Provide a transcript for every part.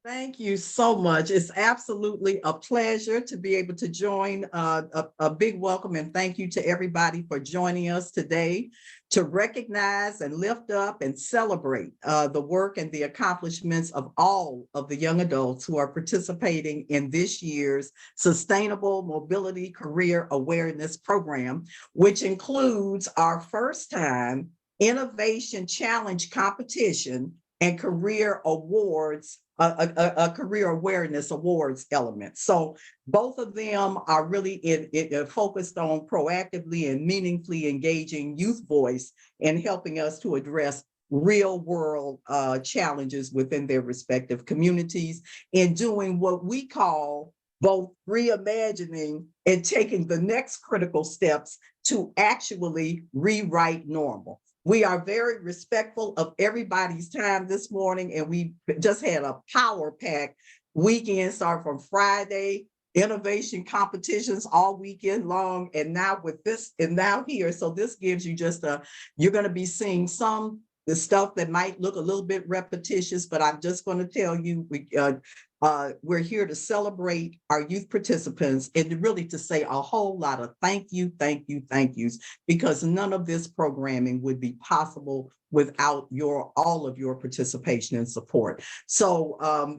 Thank you so much. It's absolutely a pleasure to be able to join. A big welcome and thank you to everybody for joining us today to recognize and lift up and celebrate the work and the accomplishments of all of the young adults who are participating in this year's Sustainable Mobility Career Awareness Program, which includes our first time Innovation Challenge competition and career awards, a career awareness awards element. So both of them are really focused on proactively and meaningfully engaging youth voice and helping us to address real world challenges within their respective communities and doing what we call both reimagining and taking the next critical steps to actually rewrite normal. We are very respectful of everybody's time this morning, and we just had a power pack weekend, start from Friday, innovation competitions all weekend long, and now with this, and now here. So this gives you just you're going to be seeing some the stuff that might look a little bit repetitious, but I'm just going to tell you, we're here to celebrate our youth participants and really to say a whole lot of thank you, thank you, thank yous, because none of this programming would be possible without all of your participation and support. So,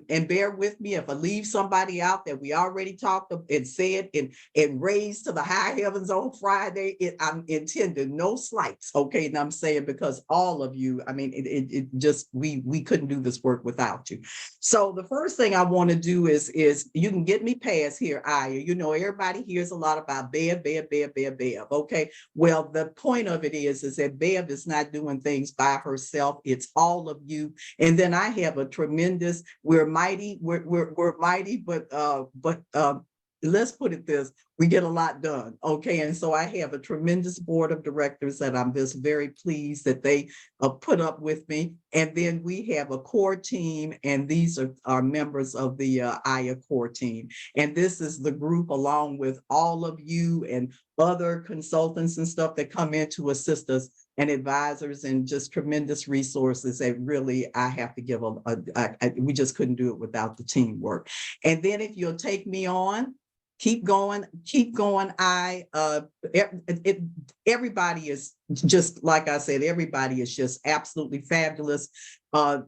and bear with me if I leave somebody out that we already talked and said and raised to the high heavens on Friday. I'm intending no slights, okay? And I'm saying because all of you, I mean, it just we couldn't do this work without you. So the first thing I want to do is you can get me past here, Iyai. You know, everybody hears a lot about Bev, okay? Well, the point of it is that Bev is not doing things by herself. It's all of you. And then I have a tremendous, we're mighty, we're mighty, but let's put it this, we get a lot done, okay? And so I have a tremendous board of directors that I'm just very pleased that they put up with me. And then we have a core team, and these are members of the Iyai core team. And this is the group along with all of you and other consultants and stuff that come in to assist us and advisors and just tremendous resources that really I have to give we just couldn't do it without the teamwork. And then if you'll take me on, keep going. Everybody is just, like I said, everybody is just absolutely fabulous.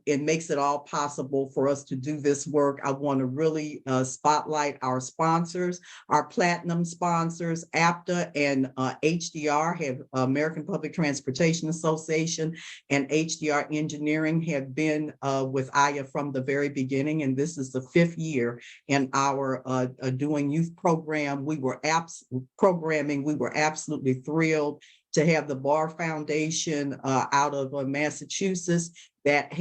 It makes it all possible for us to do this work. I want to really spotlight our sponsors, our platinum sponsors. APTA and HDR have American Public Transportation Association and HDR Engineering have been with Iyai from the very beginning, and this is the 5th year in our doing youth program. We were absolutely thrilled to have the Barr Foundation out of Massachusetts that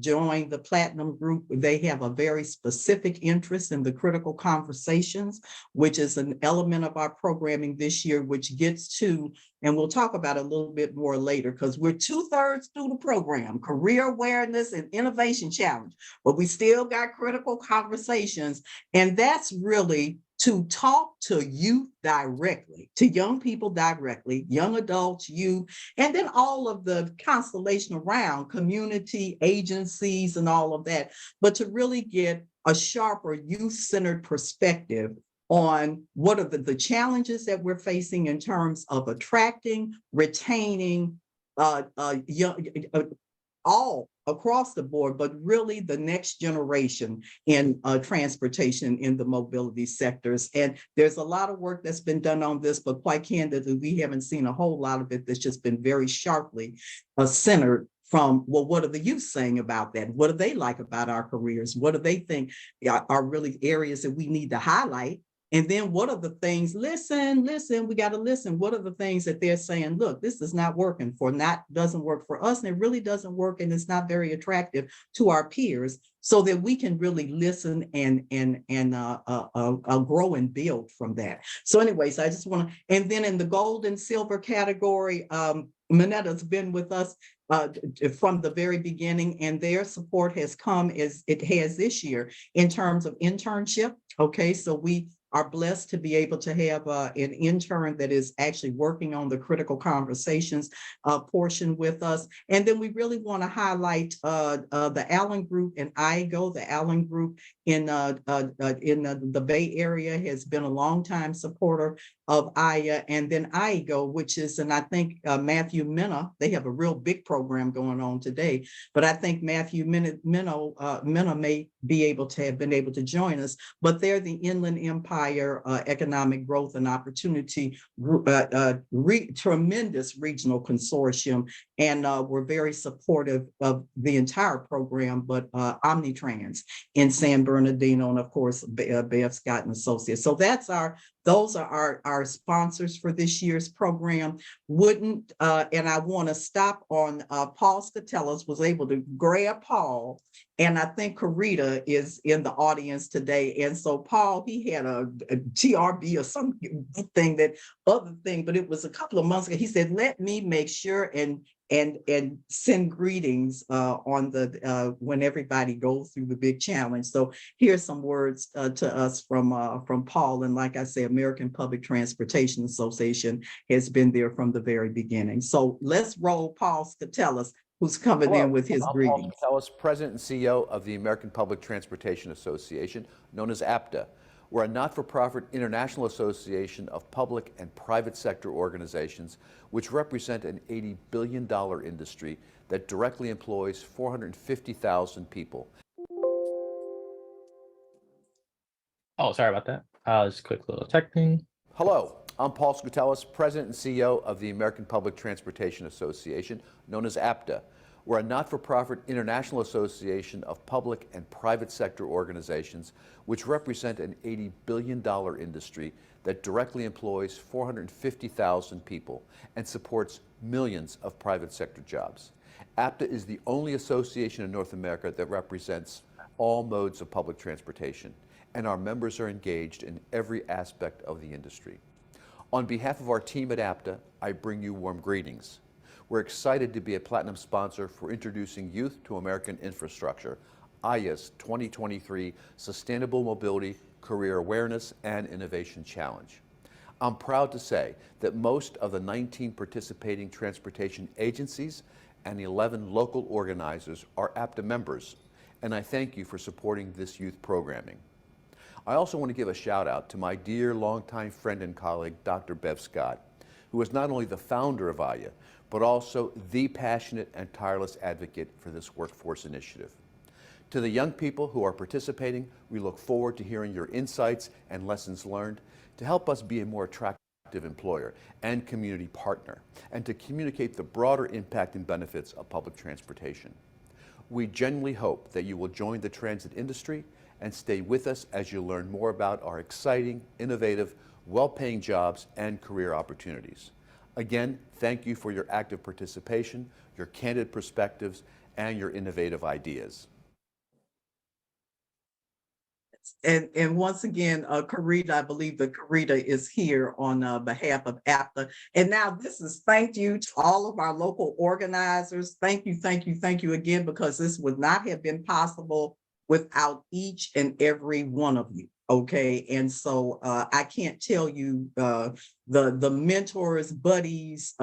joined the Platinum Group. They have a very specific interest in the critical conversations, which is an element of our programming this year, which gets to, and we'll talk about it a little bit more later, because we're 2/3 through the program, Career Awareness and Innovation Challenge, but we still got critical conversations. And that's really to talk to youth directly, to young people directly, young adults, youth, and then all of the constellation around community, agencies, and all of that, but to really get a sharper youth-centered perspective on what are the challenges that we're facing in terms of attracting, retaining all across the board, but really the next generation in transportation in the mobility sectors. And there's a lot of work that's been done on this, but quite candidly, we haven't seen a whole lot of it that's just been very sharply centered from, well, what are the youth saying about that? What do they like about our careers? What do they think are really areas that we need to highlight? And then what are the things, listen, we got to listen. What are the things that they're saying, look, this is not working doesn't work for us, and it really doesn't work, and it's not very attractive to our peers, so that we can really listen and grow and build from that. So anyways, I just want to, and then in the gold and silver category, Minetta's been with us from the very beginning, and their support has come as it has this year in terms of internship. Okay, so we are blessed to be able to have an intern that is actually working on the critical conversations portion with us. And then we really want to highlight the Allen Group and IGO. The Allen Group in the Bay Area has been a longtime supporter of Iyai, and then IGO, which is, and I think Matthew Minna, they have a real big program going on today, but I think Matthew Minna may be able to have been able to join us, but they're the Inland Empire Economic Growth and Opportunity tremendous regional consortium, and we're very supportive of the entire program, but Omnitrans in San Bernardino, and of course, Bev Scott and Associates. So those are our sponsors for this year's program. And I want to stop on Paul Scatellis was able to grab Paul, and I think Karita is in the audience today. And so Paul, he had a TRB or some other thing, but it was a couple of months ago. He said, let me make sure and send greetings on the when everybody goes through the big challenge. So here's some words to us from Paul. And like I say, American Public Transportation Association has been there from the very beginning. So let's roll Paul Scatellis, who's coming in with his greetings. Paul Scatellis, President and CEO of the American Public Transportation Association, known as APTA. We're a not-for-profit international association of public and private sector organizations which represent an $80 billion industry that directly employs 450,000 people. Oh, sorry about that. Just a quick little tech thing. Hello, I'm Paul Scatellis, President and CEO of the American Public Transportation Association, known as APTA. We're a not-for-profit international association of public and private sector organizations which represent an $80 billion industry that directly employs 450,000 people and supports millions of private sector jobs. APTA is the only association in North America that represents all modes of public transportation, and our members are engaged in every aspect of the industry. On behalf of our team at APTA, I bring you warm greetings. We're excited to be a platinum sponsor for Introducing Youth to American Infrastructure, Iyai's 2023 Sustainable Mobility, Career Awareness, and Innovation Challenge. I'm proud to say that most of the 19 participating transportation agencies and 11 local organizers are APTA members, and I thank you for supporting this youth programming. I also want to give a shout out to my dear longtime friend and colleague, Dr. Bev Scott, who is not only the founder of Iyai, but also the passionate and tireless advocate for this workforce initiative. To the young people who are participating, we look forward to hearing your insights and lessons learned to help us be a more attractive employer and community partner, and to communicate the broader impact and benefits of public transportation. We genuinely hope that you will join the transit industry and stay with us as you learn more about our exciting, innovative, well-paying jobs and career opportunities. Again, thank you for your active participation, your candid perspectives, and your innovative ideas. And once again, Karita, I believe that Karita is here on behalf of APTA. And now this is thank you to all of our local organizers. Thank you again, because this would not have been possible without each and every one of you. Okay, and so I can't tell you the mentors, buddies,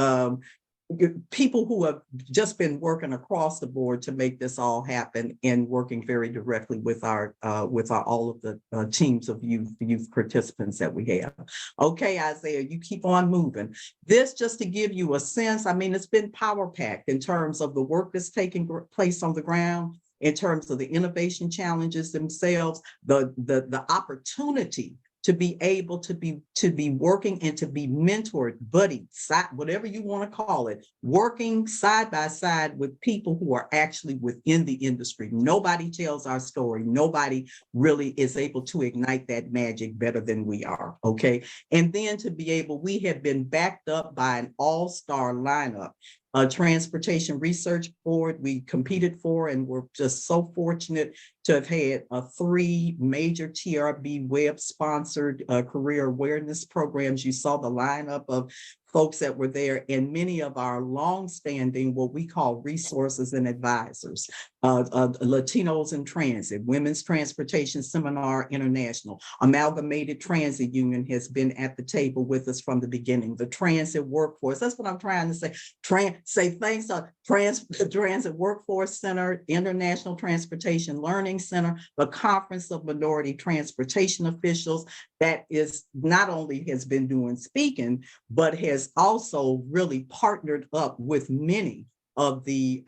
people who have just been working across the board to make this all happen, and working very directly with our all of the teams of youth participants that we have. Okay, Isaiah, you keep on moving. This just to give you a sense. I mean, it's been power packed in terms of the work that's taking place on the ground, in terms of the innovation challenges themselves, the opportunity to be able to be working and to be mentored, buddied, whatever you want to call it, working side by side with people who are actually within the industry. Nobody tells our story. Nobody really is able to ignite that magic better than we are. Okay. And then to be able, we have been backed up by an all-star lineup. Transportation Research Board we competed for, and we're just so fortunate to have had 3 major TRB web sponsored career awareness programs. You saw the lineup of folks that were there, and many of our long-standing, what we call resources and advisors. Latinos in Transit, Women's Transportation Seminar International, Amalgamated Transit Union has been at the table with us from the beginning. The transit workforce, that's what I'm trying to say. Say thanks to the Transit Workforce Center, International Transportation Learning Center, the Conference of Minority Transportation Officials, that is not only has been doing speaking, but has also really partnered up with many of the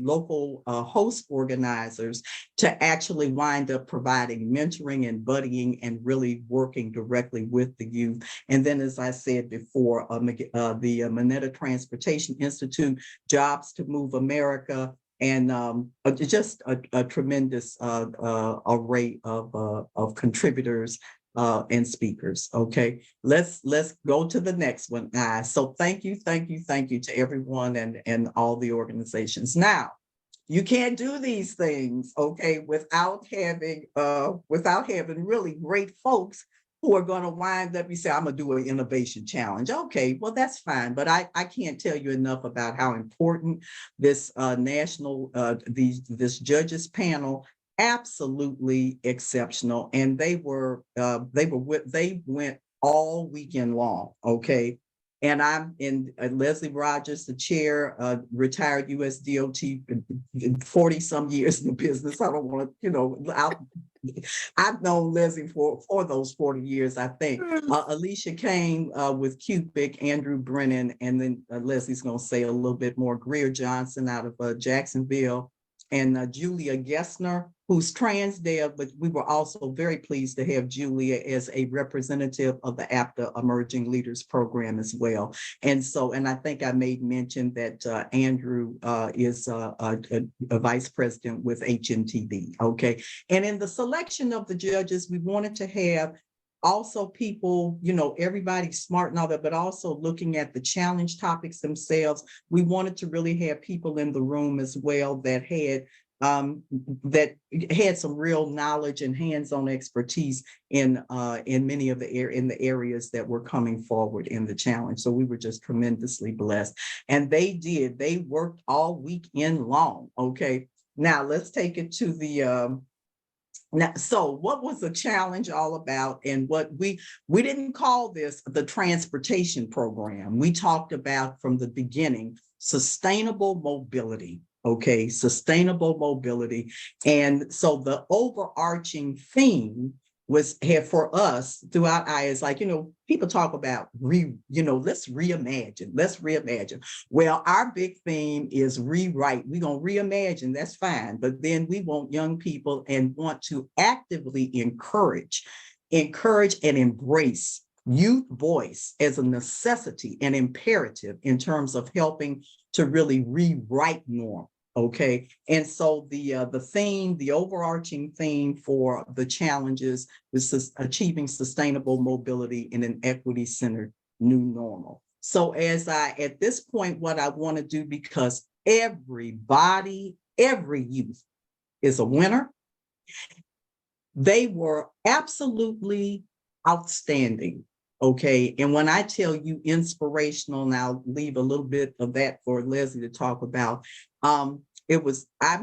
local host organizers to actually wind up providing mentoring and buddying and really working directly with the youth. And then, as I said before, the Minetta Transportation Institute, Jobs to Move America, and just a tremendous array of contributors and speakers. Okay, let's go to the next one, guys. So thank you to everyone and all the organizations. Now, you can't do these things, okay, without having really great folks who are going to wind up. You say, I'm gonna do an innovation challenge. Okay, well, that's fine, but I can't tell you enough about how important this national this judges panel, absolutely exceptional. And they went all weekend long. Okay. And I'm in Leslie Rogers, the chair, retired US DOT, 40 some years in the business. I don't want to, I've known Leslie for those 40 years, I think. Alicia Kane with Cupic, Andrew Brennan, and then Leslie's going to say a little bit more. Greer Johnson out of Jacksonville, and Julia Gessner, who's trans dev, but we were also very pleased to have Julia as a representative of the APTA Emerging Leaders Program as well. And so, and I think I made mention that Andrew is a vice president with HMTV, okay? And in the selection of the judges, we wanted to have also people, everybody's smart and all that, but also looking at the challenge topics themselves. We wanted to really have people in the room as well that had some real knowledge and hands-on expertise in many of the areas that were coming forward in the challenge. So we were just tremendously blessed. And they worked all weekend long. Okay. Now let's take it to the now, so what was the challenge all about? And what we didn't call this the transportation program. We talked about from the beginning, sustainable mobility. Okay, sustainable mobility. And so the overarching theme for us throughout Iyai is like, people talk about let's reimagine. Well, our big theme is rewrite. We're going to reimagine, that's fine. But then we want young people and want to actively encourage and embrace youth voice as a necessity and imperative in terms of helping to really rewrite norm. Okay, and so the overarching theme for the challenges is achieving sustainable mobility in an equity-centered new normal. So at this point, what I want to do, because every youth is a winner, they were absolutely outstanding. Okay, and when I tell you inspirational, and I'll leave a little bit of that for Leslie to talk about, I'm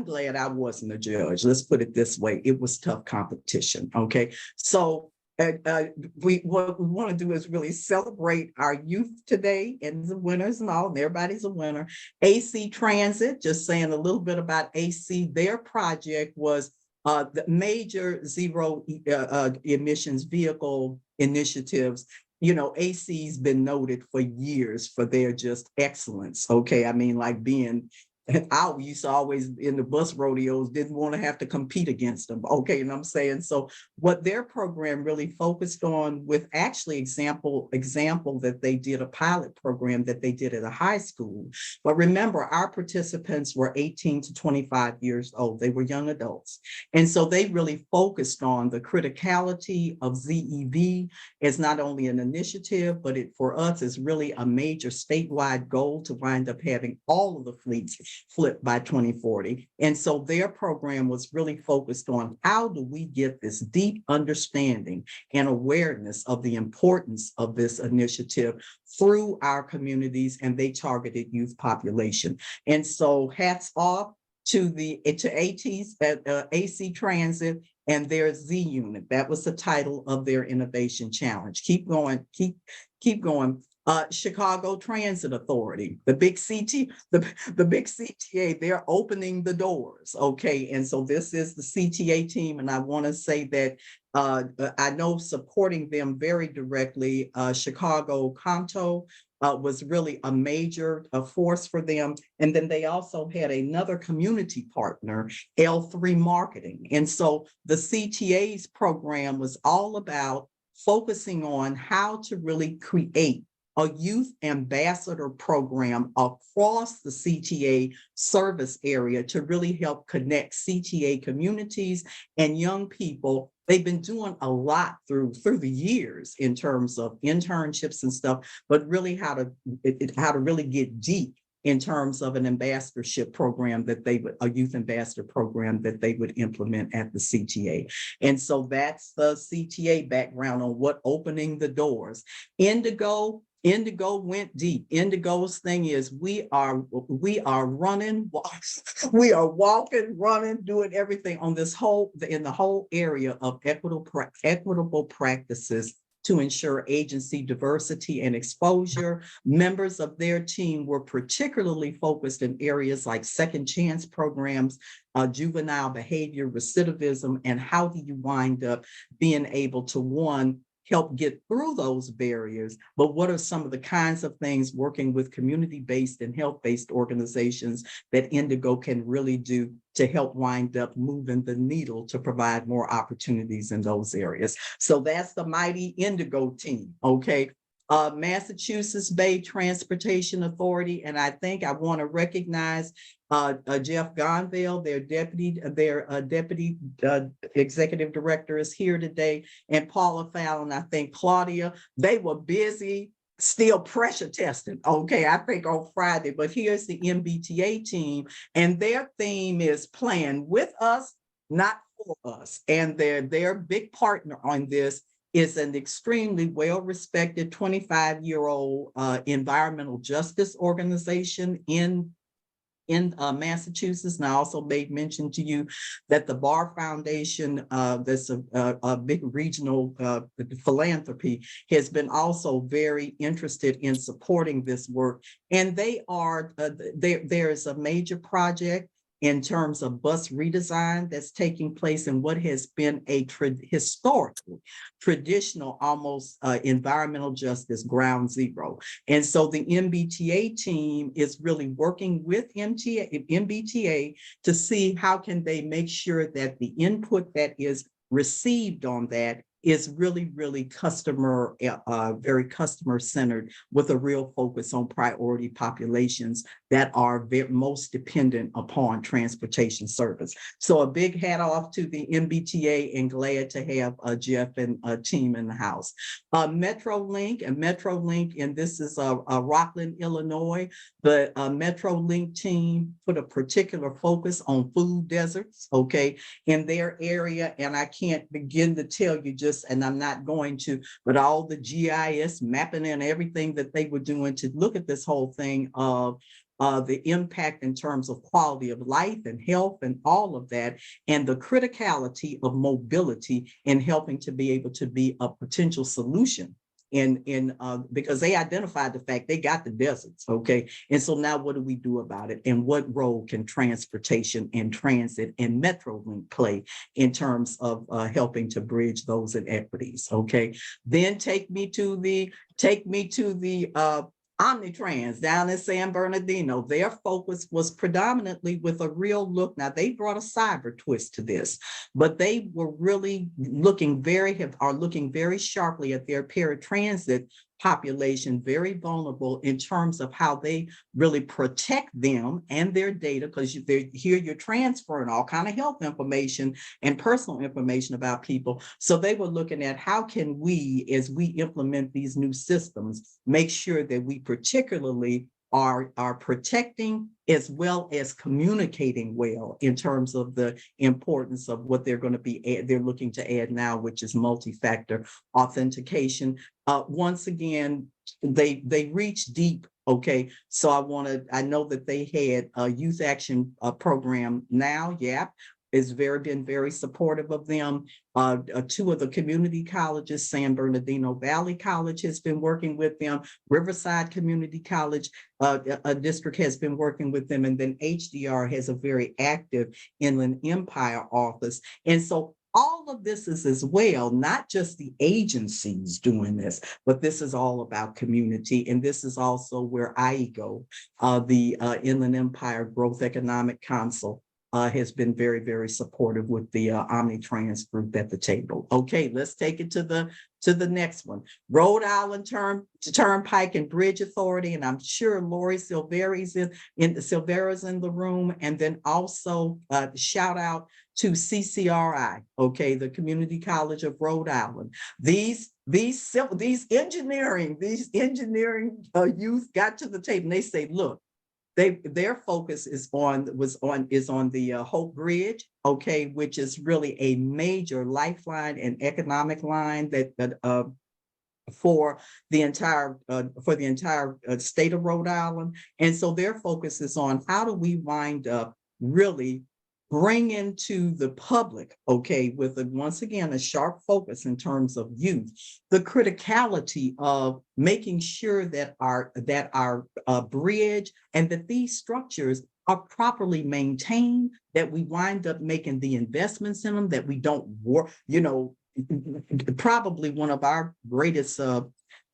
glad I wasn't a judge. Let's put it this way. It was tough competition. Okay. So what we want to do is really celebrate our youth today and the winners and all, and everybody's a winner. AC Transit, just saying a little bit about AC, their project was the major zero emissions vehicle initiatives. AC's been noted for years for their just excellence. Okay. I mean, like being, I used to always in the bus rodeos, didn't want to have to compete against them. Okay. And I'm saying, so what their program really focused on, with actually example that they did a pilot program that they did at a high school. But remember, our participants were 18 to 25 years old. They were young adults. And so they really focused on the criticality of ZEV as not only an initiative, but for us is really a major statewide goal to wind up having all of the fleets flipped by 2040. And so their program was really focused on how do we get this deep understanding and awareness of the importance of this initiative through our communities, and they targeted youth population. And so hats off. AC Transit and their Z unit. That was the title of their innovation challenge. Keep going, keep going. Chicago Transit Authority, the big CTA, they're opening the doors. Okay. And so this is the CTA team. And I want to say that I know supporting them very directly, Chicago Canto was really a major force for them. And then they also had another community partner, L3 Marketing. And so the CTA's program was all about focusing on how to really create a youth ambassador program across the CTA service area to really help connect CTA communities and young people. They've been doing a lot through the years in terms of internships and stuff, but really how to really get deep in terms of an ambassadorship program a youth ambassador program that they would implement at the CTA. And so that's the CTA background on what opening the doors. Indigo went deep. Indigo's thing is we are running, we are walking, running, doing everything on in the whole area of equitable practices to ensure agency diversity and exposure. Members of their team were particularly focused in areas like second chance programs, juvenile behavior, recidivism, and how do you wind up being able to, help get through those barriers, but what are some of the kinds of things working with community-based and health-based organizations that Indigo can really do to help wind up moving the needle to provide more opportunities in those areas. So that's the mighty Indigo team, okay? Massachusetts Bay Transportation Authority, and I think I want to recognize Jeff Gonville, their deputy executive director is here today, and Paula Fallon, I think Claudia, they were busy still pressure testing, okay, I think on Friday, but here's the MBTA team, and their theme is plan with us, not for us, and their big partner on this is an extremely well-respected 25-year-old environmental justice organization in Massachusetts. And I also made mention to you that the Barr Foundation, that's a big regional philanthropy, has been also very interested in supporting this work. And they are, there is a major project in terms of bus redesign that's taking place in what has been a historical, traditional, almost environmental justice ground zero. And so the MBTA team is really working with MBTA to see how can they make sure that the input that is received on that is really, really very customer centered, with a real focus on priority populations that are most dependent upon transportation service. So a big hat off to the MBTA, and glad to have Jeff and a team in the house. MetroLink, and this is Rockland, Illinois. The MetroLink team put a particular focus on food deserts, okay, in their area. And I can't begin to tell you and I'm not going to, but all the GIS mapping and everything that they were doing to look at this whole thing of the impact in terms of quality of life and health and all of that, and the criticality of mobility in helping to be able to be a potential solution because they identified the fact they got the deserts, okay? And so now what do we do about it? And what role can transportation and transit and MetroLink play in terms of helping to bridge those inequities, okay? Then take me to the Omnitrans down in San Bernardino. Their focus was predominantly with a real look. Now they brought a cyber twist to this, but they were really looking very sharply at their paratransit population, very vulnerable in terms of how they really protect them and their data, because here you're transferring all kind of health information and personal information about people. So they were looking at how can we, as we implement these new systems, make sure that we particularly are protecting as well as communicating well in terms of the importance of what they're going to be, they're looking to add now, which is multi-factor authentication. Once again, they reach deep. Okay, so I know that they had a youth action program now, YAP, is been very supportive of them. Two of the community colleges, San Bernardino Valley College has been working with them. Riverside Community College a district has been working with them. And then HDR has a very active Inland Empire office. And so all of this is as well, not just the agencies doing this, but this is all about community. And this is also where IEGO, the Inland Empire Growth Economic Council, has been very, very supportive with the Omnitrans group at the table. Okay, let's take it to the next one. Rhode Island Turnpike and Bridge Authority, and I'm sure Lori Silvera's in the room, and then also shout out to CCRI, okay, the Community College of Rhode Island. These engineering youth got to the table and they say, look, their focus is on the Hope Bridge, okay, which is really a major lifeline and economic line that for the entire state of Rhode Island. And so their focus is on how do we wind up really bringing to the public, okay, with once again a sharp focus in terms of youth, the criticality of making sure that our bridge and that these structures are properly maintained, that we wind up making the investments in them, that we don't work, probably one of our greatest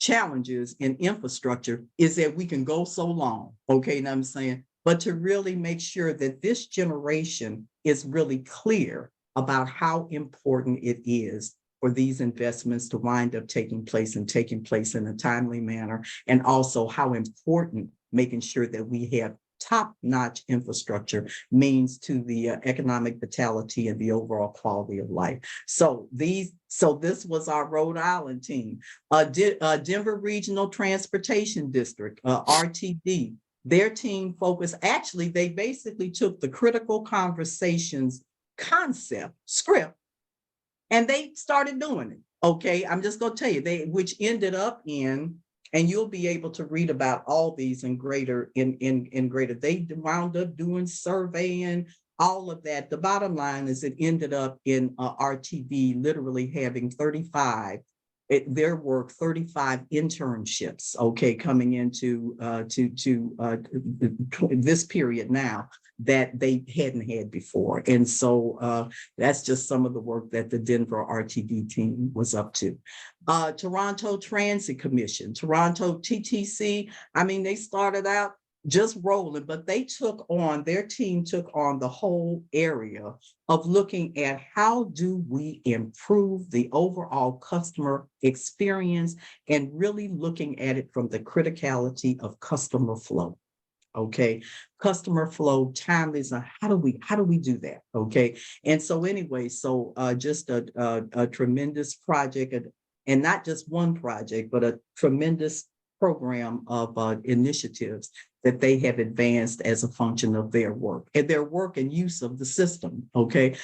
challenges in infrastructure is that we can go so long, okay, and I'm saying, but to really make sure that this generation is really clear about how important it is for these investments to wind up taking place in a timely manner, and also how important making sure that we have top-notch infrastructure means to the economic vitality and the overall quality of life. So this was our Rhode Island team. Denver Regional Transportation District, RTD, their team focused, actually, they basically took the critical conversations concept script and they started doing it. Okay, I'm just going to tell you, which ended up in, and you'll be able to read about all these in greater. They wound up doing surveying, all of that. The bottom line is it ended up in RTD literally having 35 internships, okay, coming into this period now that they hadn't had before. And so that's just some of the work that the Denver RTD team was up to. Toronto Transit Commission, Toronto TTC, I mean, they started out just rolling, but their team took on the whole area of looking at how do we improve the overall customer experience and really looking at it from the criticality of customer flow. Okay, customer flow, timeless. How do we do that? Okay, and so anyway, just a tremendous project, and not just one project, but a tremendous program of initiatives that they have advanced as a function of their work and use of the system. Okay,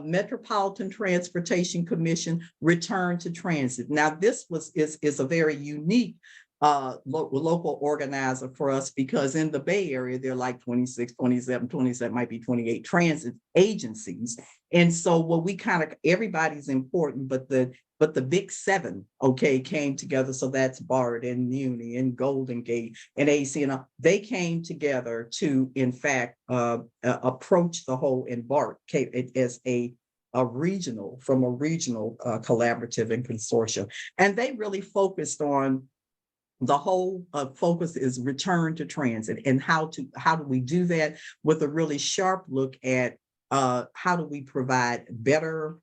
Metropolitan Transportation Commission, Return to Transit. Now this is a very unique local organizer for us, because in the Bay Area, there are like 26, 27, might be 28 transit agencies. And so everybody's important, but the big seven, okay, came together. So that's BART and Muni and Golden Gate and AC, and they came together to, in fact, approach the whole, and BART as a regional collaborative and consortium. And they really focused on the whole focus is return to transit, and how do we do that with a really sharp look at how do we provide better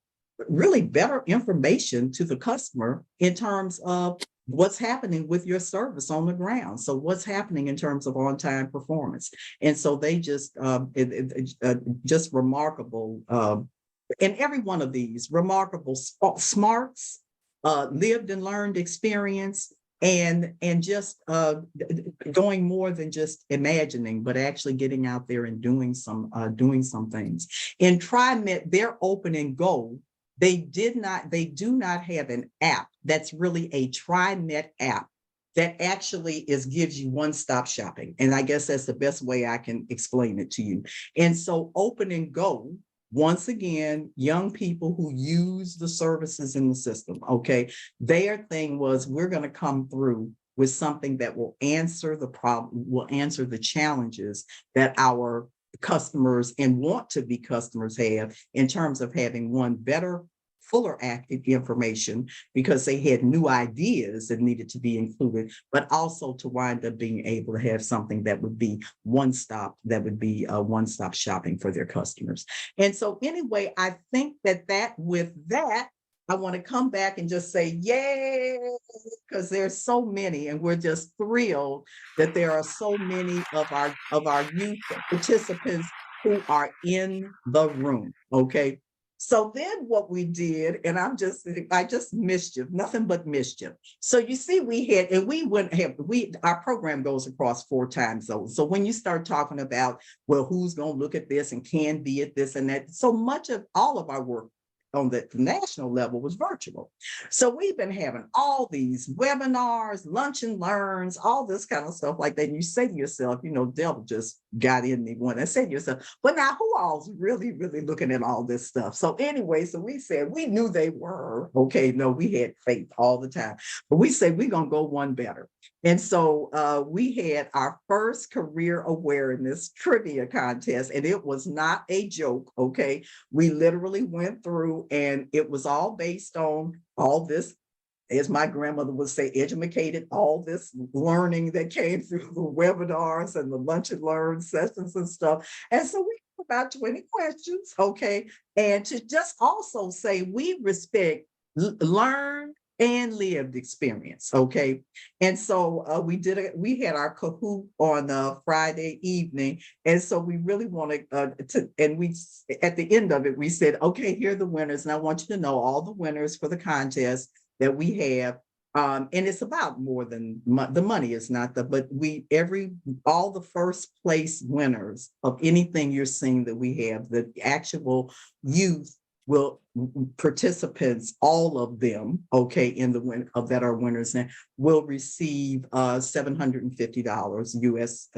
information to the customer in terms of what's happening with your service on the ground. So what's happening in terms of on-time performance. And so they just remarkable, in every one of these remarkable smarts, lived and learned experience, and just going more than just imagining, but actually getting out there and doing some things. In TriMet, their open and go, they do not have an app that's really a TriMet app that actually gives you one-stop shopping. And I guess that's the best way I can explain it to you. And so open and go, once again, young people who use the services in the system, okay, their thing was, we're going to come through with something that will answer the problem, will answer the challenges that our customers and want to be customers have in terms of having one better, fuller active information, because they had new ideas that needed to be included, but also to wind up being able to have something that would be one-stop shopping for their customers. And so anyway, I think that with that, I want to come back and just say, yay, because there's so many, and we're just thrilled that there are so many of our youth participants who are in the room. Okay. So then what we did, and I just mischief, nothing but mischief. So you see, our program goes across 4 time zones. So when you start talking about, well, who's going to look at this and can be at this and that, so much of all of our work on the national level was virtual. So we've been having all these webinars, lunch and learns, all this kind of stuff like that. And you say to yourself, devil just got in me one. I said to yourself, but now who all's really, really looking at all this stuff? So anyway, so we said, we knew they were, okay, no, we had faith all the time, but we said, we're going to go one better. And so we had our first career awareness trivia contest, and it was not a joke, okay? We literally went through, and it was all based on all this, as my grandmother would say, educated, all this learning that came through the webinars and the lunch and learn sessions and stuff. And so we have about 20 questions, okay? And to just also say, we respect learn and lived experience, okay? And so we had our Kahoot on Friday evening, and so we really wanted at the end of it, we said, okay, here are the winners, and I want you to know all the winners for the contest that we have. And it's about more than the money is not but all the first place winners of anything you're seeing that we have, the actual youth participants, all of them, okay, in the that are winners now, will receive $750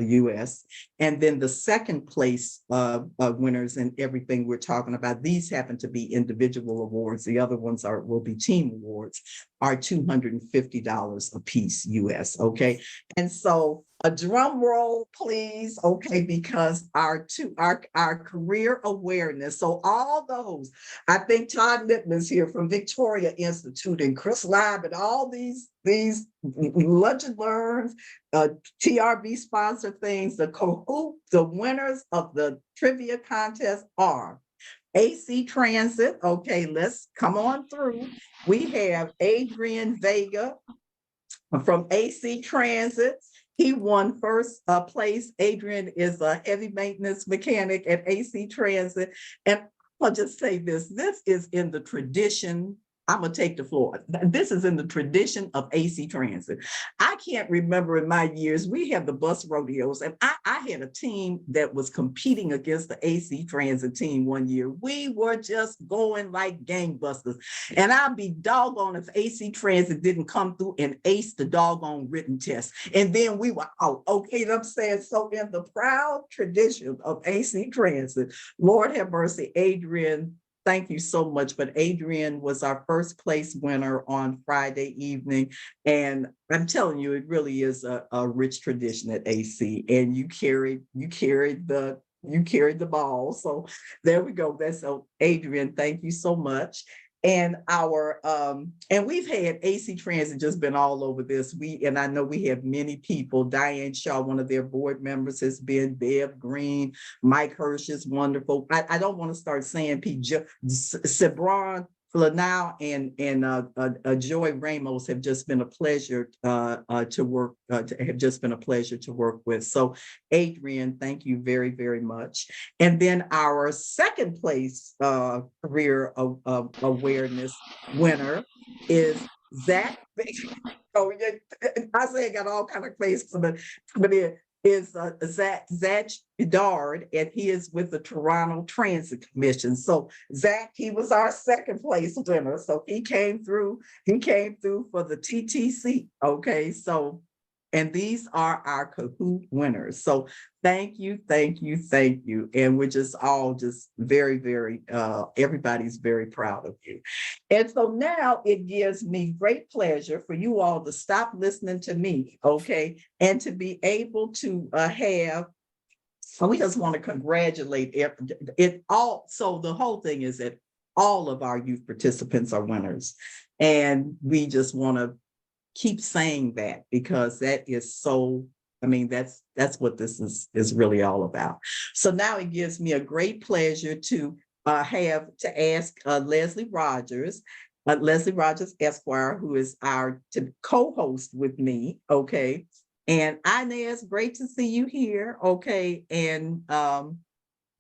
US. And then the second place winners and everything we're talking about, these happen to be individual awards. The other ones will be team awards, are $250 a piece US, okay? And so a drum roll, please, okay, because our career awareness, so all those, I think Todd Littman's here from Victoria Institute and Chris Live and all these lunch and learns, TRB sponsored things, the Kahoot, the winners of the trivia contest are AC Transit. Okay, let's come on through. We have Adrian Vega from AC Transit. He won first place. Adrian is a heavy maintenance mechanic at AC Transit. And I'll just say this is in the tradition. I'm going to take the floor. This is in the tradition of AC Transit. I can't remember in my years, we have the bus rodeos, and I had a team that was competing against the AC Transit team one year. We were just going like gangbusters. And I'd be doggone if AC Transit didn't come through and ace the doggone written test. And then we were out. Okay, I'm saying, so in the proud tradition of AC Transit, Lord have mercy, Adrian, thank you so much. But Adrian was our first place winner on Friday evening. And I'm telling you, it really is a rich tradition at AC. And you carried the ball. So there we go. So Adrian, thank you so much. And and we've had AC Transit just been all over this. And I know we have many people. Diane Shaw, one of their board members, has been. Bev Green, Mike Hirsch is wonderful. I don't want to start saying Sebron Flanau and Joy Ramos have just been a pleasure to work. Have just been a pleasure to work with. So, Adrian, thank you very, very much. And then our second place career awareness winner is Zach. Oh, yeah, Isaiah got all kind of faces, but it is Zach Bedard, and he is with the Toronto Transit Commission. So Zach, he was our second place winner. So he came through. He came through for the TTC. Okay, so. And these are our Kahoot winners. So thank you, thank you, thank you. And we're just all just very, very, everybody's very proud of you. And so now it gives me great pleasure for you all to stop listening to me, okay, and to be able to have. So we just want to congratulate it all. So the whole thing is that all of our youth participants are winners, and we just want to keep saying that because that is so. I mean, that's what this is really all about. So now it gives me a great pleasure to have to ask Leslie Rogers Esquire, who is our to co-host with me. Okay. And Inez, great to see you here. Okay. And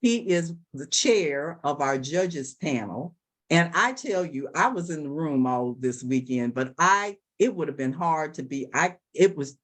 he is the chair of our judges panel. And I tell you, I was in the room all this weekend, but it would have been hard to be, it was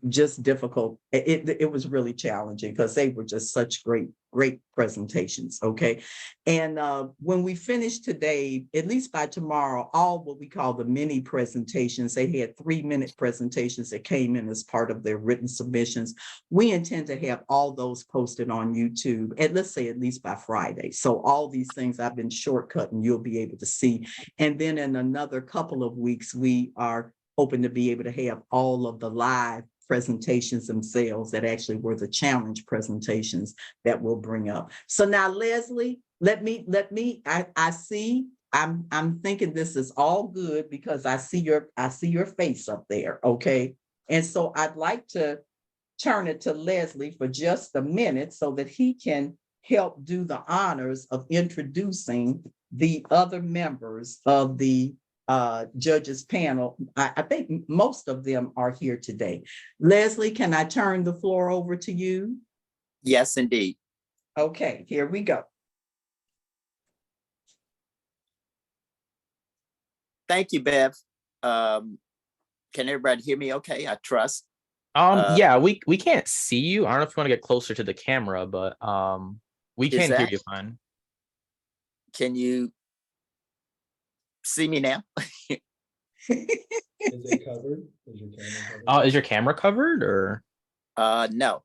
just difficult. It was really challenging because they were just such great presentations. Okay. And when we finish today, at least by tomorrow, all what we call the mini presentations, they had 3-minute presentations that came in as part of their written submissions. We intend to have all those posted on YouTube, and let's say at least by Friday. So all these things I've been shortcutting, you'll be able to see. And then in another couple of weeks, we are hoping to be able to have all of the live presentations themselves that actually were the challenge presentations that we'll bring up. So now, Leslie, I see, I'm thinking this is all good because I see your face up there. Okay. And so I'd like to turn it to Leslie for just a minute so that he can help do the honors of introducing the other members of the judges panel. I think most of them are here today. Leslie, can I turn the floor over to you? Yes, indeed. Okay, here we go. Thank you, Bev. Can everybody hear me okay? I trust. Yeah, we can't see you. I don't know if you want to get closer to the camera, but we can hear you fine. Can you see me now? Is it covered? Is your camera covered? Is your camera covered or? No.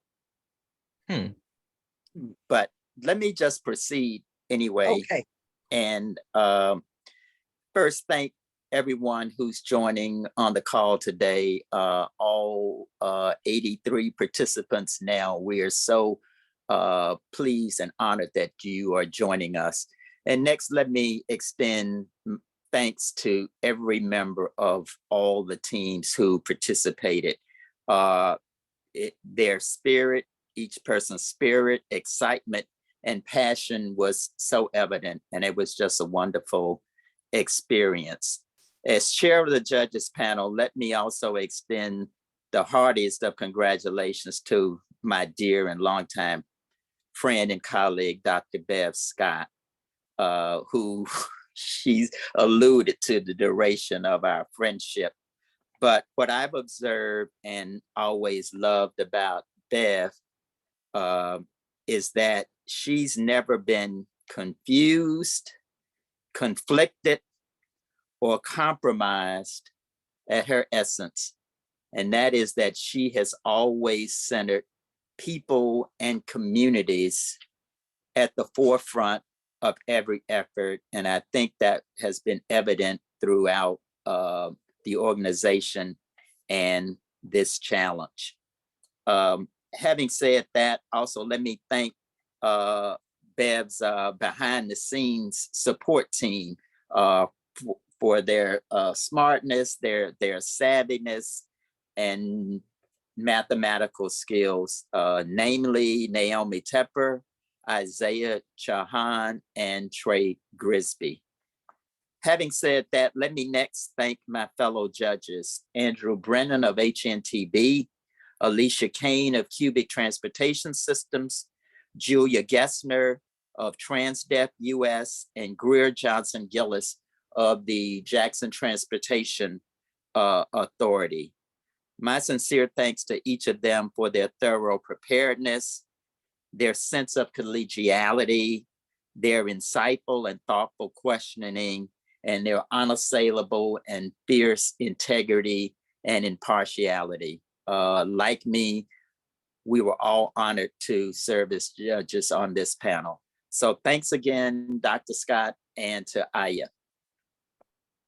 But let me just proceed anyway. Okay. And first, thank everyone who's joining on the call today. All 83 participants now. We are so pleased and honored that you are joining us. And next, let me extend thanks to every member of all the teams who participated. Their spirit, each person's spirit, excitement, and passion was so evident, and it was just a wonderful experience. As chair of the judges panel, let me also extend the heartiest of congratulations to my dear and longtime friend and colleague, Dr. Bev Scott, who she's alluded to the duration of our friendship. But what I've observed and always loved about Bev is that she's never been confused, conflicted, or compromised at her essence. And that is that she has always centered people and communities at the forefront of every effort. And I think that has been evident throughout the organization and this challenge. Having said that, also let me thank Bev's behind the scenes support team for their smartness, their savviness, and mathematical skills, namely Naomi Tepper, Isaiah Chahan, and Trey Grisby. Having said that, let me next thank my fellow judges, Andrew Brennan of HNTB, Alicia Kane of Cubic Transportation Systems, Julia Gessner of TransDev US, and Greer Johnson Gillis of the Jackson Transportation Authority. My sincere thanks to each of them for their thorough preparedness, their sense of collegiality, their insightful and thoughtful questioning, and their unassailable and fierce integrity and impartiality. Like me, we were all honored to serve as judges on this panel. So thanks again, Dr. Scott, and to Iyai.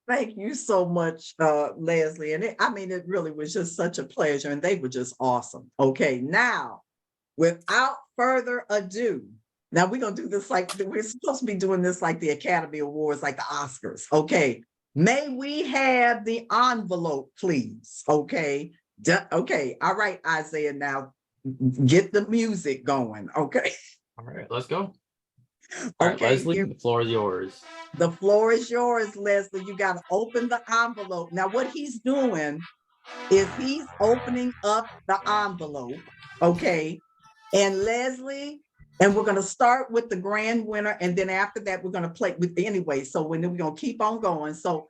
Thank you so much, Leslie. And I mean, it really was just such a pleasure, and they were just awesome. Okay, now, without further ado, now we're gonna do this like we're supposed to be doing this like the Academy Awards, like the Oscars. Okay, may we have the envelope, please? Okay, okay, all right, Isaiah. Now get the music going. Okay. All right, let's go. All right, Okay, Leslie, the floor is yours. the floor is yours, Leslie. You got to open the envelope. Now, what he's doing is he's opening up the envelope, okay? And Leslie, and we're going to start with the grand winner, and then after that, we're going to play with anyway. So we're going to keep on going. So,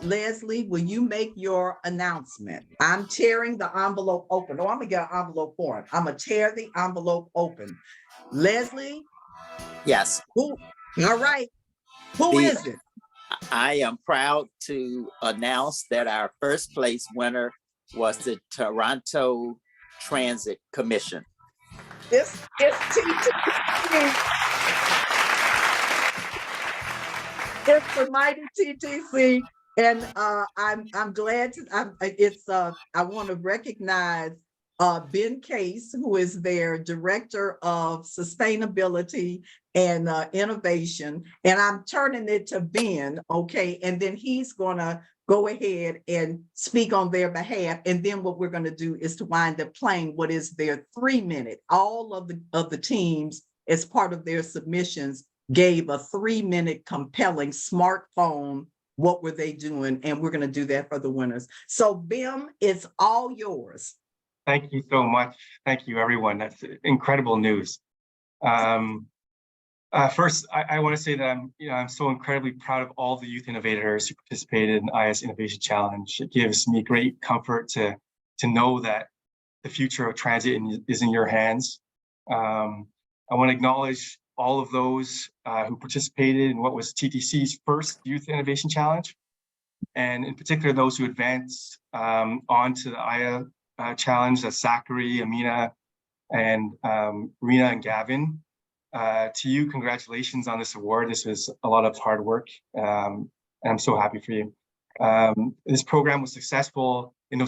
Leslie, will you make your announcement? I'm tearing the envelope open. Oh, I'm going to get an envelope for him. I'm going to tear the envelope open. Leslie? Yes. Who? All right. Who is it? I am proud to announce that our first place winner was the Toronto Transit Commission. It's TTC. It's the mighty TTC, and I'm glad to. I want to recognize Ben Case, who is their Director of Sustainability and Innovation, and I'm turning it to Ben, okay, and then he's gonna go ahead and speak on their behalf, and then what we're gonna do is to wind up playing what is their 3-minute. All of the teams, as part of their submissions, gave a 3-minute compelling smartphone. What were they doing? And we're gonna do that for the winners. So Ben, it's all yours. Thank you so much. Thank you, everyone. That's incredible news. First, I want to say that I'm so incredibly proud of all the youth innovators who participated in Iya's Innovation Challenge. It gives me great comfort to know that the future of transit is in your hands. I want to acknowledge all of those who participated in what was TTC's first Youth Innovation Challenge, and in particular those who advanced onto the Iyai challenge, Zachary, Amina, and Rena and Gavin. To you, congratulations on this award. This was a lot of hard work, and I'm so happy for you. This program was successful on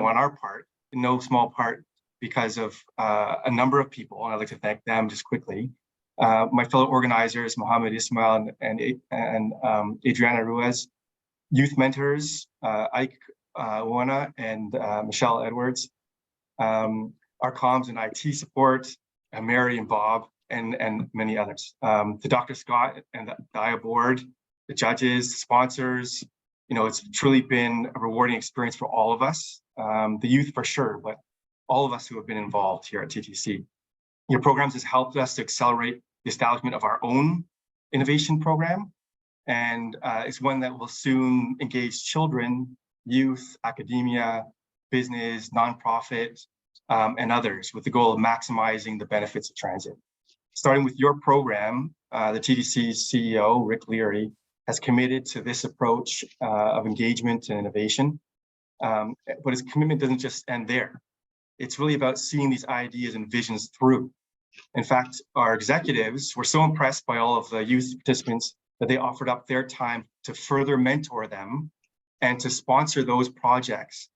our part, in no small part, because of a number of people, and I'd like to thank them just quickly. My fellow organizers, Mohammed Ismail and Adriana Ruiz, youth mentors, Ike Wana and Michelle Edwards, our comms and IT support, Mary and Bob, and many others. To Dr. Scott and the Iyai board, the judges, the sponsors, it's truly been a rewarding experience for all of us, the youth for sure, but all of us who have been involved here at TTC. Your programs has helped us to accelerate the establishment of our own innovation program, and it's one that will soon engage children, youth, academia, business, nonprofit, and others, with the goal of maximizing the benefits of transit. Starting with your program, the TTC's CEO, Rick Leary, has committed to this approach of engagement and innovation. But his commitment doesn't just end there. It's really about seeing these ideas and visions through. In fact, our executives were so impressed by all of the youth participants that they offered up their time to further mentor them and to sponsor those projects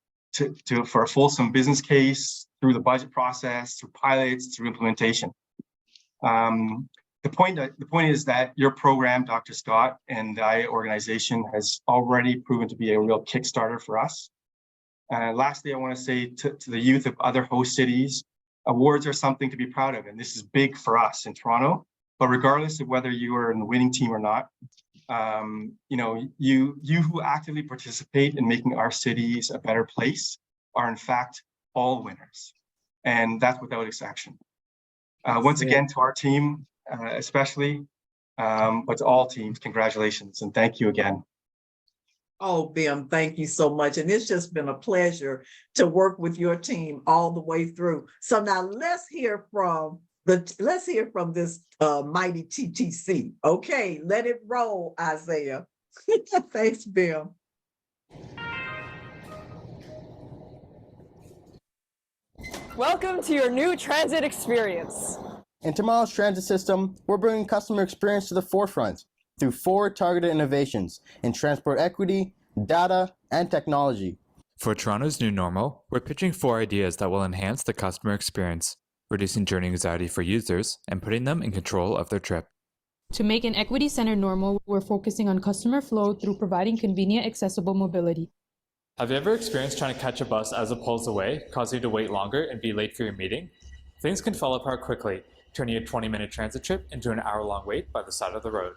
for a fulsome business case, through the budget process, through pilots, through implementation. The point is that your program, Dr. Scott, and the Iyai organization has already proven to be a real Kickstarter for us. Lastly, I want to say to the youth of other host cities, awards are something to be proud of, and this is big for us in Toronto. But regardless of whether you are in the winning team or not, you who actively participate in making our cities a better place are in fact all winners, and that's without exception. Once again, to our team, especially, but to all teams, congratulations and thank you again. Oh, Bim, thank you so much. And it's just been a pleasure to work with your team all the way through. So now let's hear from this mighty TTC. Okay, let it roll, Isaiah. Thanks, Bim. Welcome to your new transit experience. In tomorrow's transit system, we're bringing customer experience to the forefront through 4 targeted innovations in transport equity, data, and technology. For Toronto's new normal, we're pitching 4 ideas that will enhance the customer experience, reducing journey anxiety for users and putting them in control of their trip. To make an equity-centered normal, we're focusing on customer flow through providing convenient, accessible mobility. Have you ever experienced trying to catch a bus as it pulls away, causing you to wait longer and be late for your meeting? Things can fall apart quickly, turning a 20-minute transit trip into an hour-long wait by the side of the road.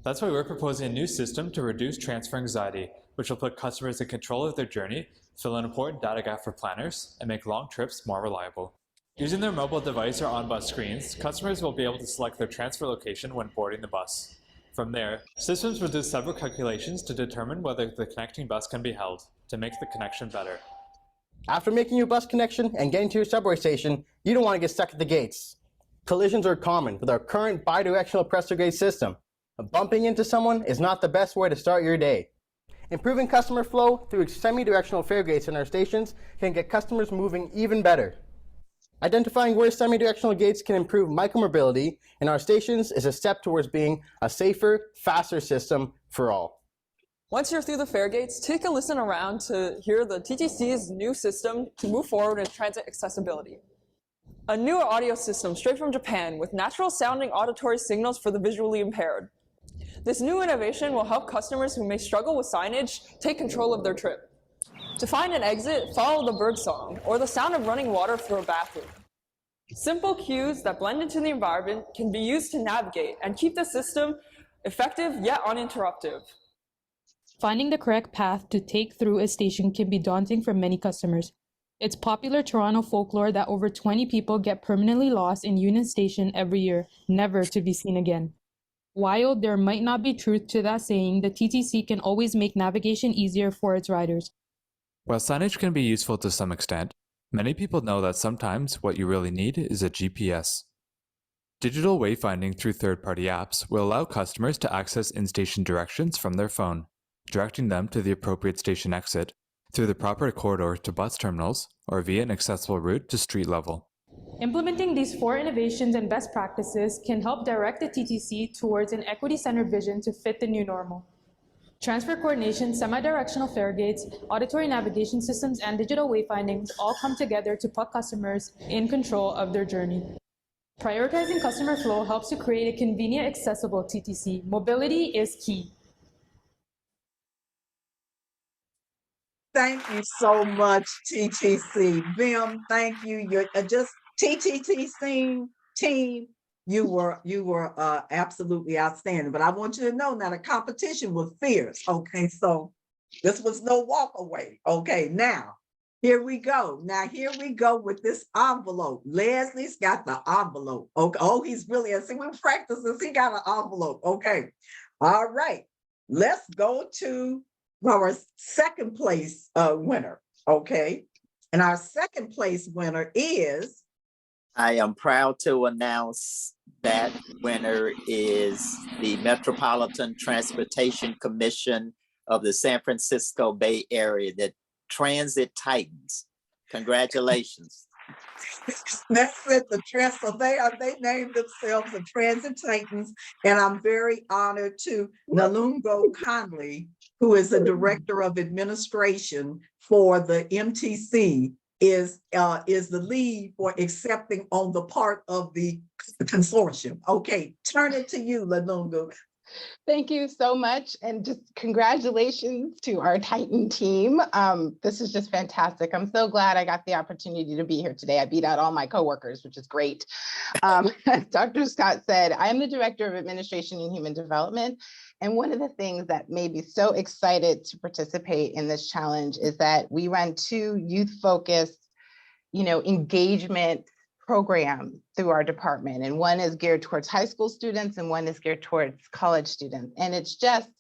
That's why we're proposing a new system to reduce transfer anxiety, which will put customers in control of their journey, fill an important data gap for planners, and make long trips more reliable. Using their mobile device or on-bus screens, customers will be able to select their transfer location when boarding the bus. From there, systems will do several calculations to determine whether the connecting bus can be held, to make the connection better. After making your bus connection and getting to your subway station, you don't want to get stuck at the gates. Collisions are common with our current bidirectional pressure gauge system. Bumping into someone is not the best way to start your day. Improving customer flow through semi-directional fare gates in our stations can get customers moving even better. Identifying where semi-directional gates can improve micromobility in our stations is a step towards being a safer, faster system for all. Once you're through the fare gates, take a listen around to hear the TTC's new system to move forward in transit accessibility. A new audio system straight from Japan with natural sounding auditory signals for the visually impaired. This new innovation will help customers who may struggle with signage take control of their trip. To find an exit, follow the bird song or the sound of running water for a bathroom. Simple cues that blend into the environment can be used to navigate and keep the system effective yet uninterruptive. Finding the correct path to take through a station can be daunting for many customers. It's popular Toronto folklore that over 20 people get permanently lost in Union Station every year, never to be seen again. While there might not be truth to that saying, the TTC can always make navigation easier for its riders. While signage can be useful to some extent, many people know that sometimes what you really need is a GPS. Digital wayfinding through third-party apps will allow customers to access in-station directions from their phone, directing them to the appropriate station exit, through the proper corridor to bus terminals, or via an accessible route to street level. Implementing these 4 innovations and best practices can help direct the TTC towards an equity-centered vision to fit the new normal. Transfer coordination, semi-directional fare gates, auditory navigation systems, and digital wayfinding all come together to put customers in control of their journey. Prioritizing customer flow helps to create a convenient, accessible TTC. Mobility is key. Thank you so much, TTC. Bim, thank you. You're just TTC team. You were absolutely outstanding. But I want you to know now the competition was fierce. Okay, so this was no walk away. Okay, now here we go. Now here we go with this envelope. Leslie's got the envelope. Okay. Oh, he's really, see, we practice this. He got an envelope. Okay. All right. Let's go to our second place winner. Okay. And our second place winner is. I am proud to announce that winner is the Metropolitan Transportation Commission of the San Francisco Bay Area, the Transit Titans. Congratulations. That's it, so they named themselves the Transit Titans, and I'm very honored to Nalungo Conley, who is the Director of Administration for the MTC, is the lead for accepting on the part of the consortium. Okay, turn it to you, Nalungo. Thank you so much, and just congratulations to our Titan team. This is just fantastic. I'm so glad I got the opportunity to be here today. I beat out all my coworkers, which is great. As Dr. Scott said, I am the Director of Administration and Human Development, and one of the things that made me so excited to participate in this challenge is that we run 2 youth-focused, engagement program through our department, and one is geared towards high school students and one is geared towards college students. And it's just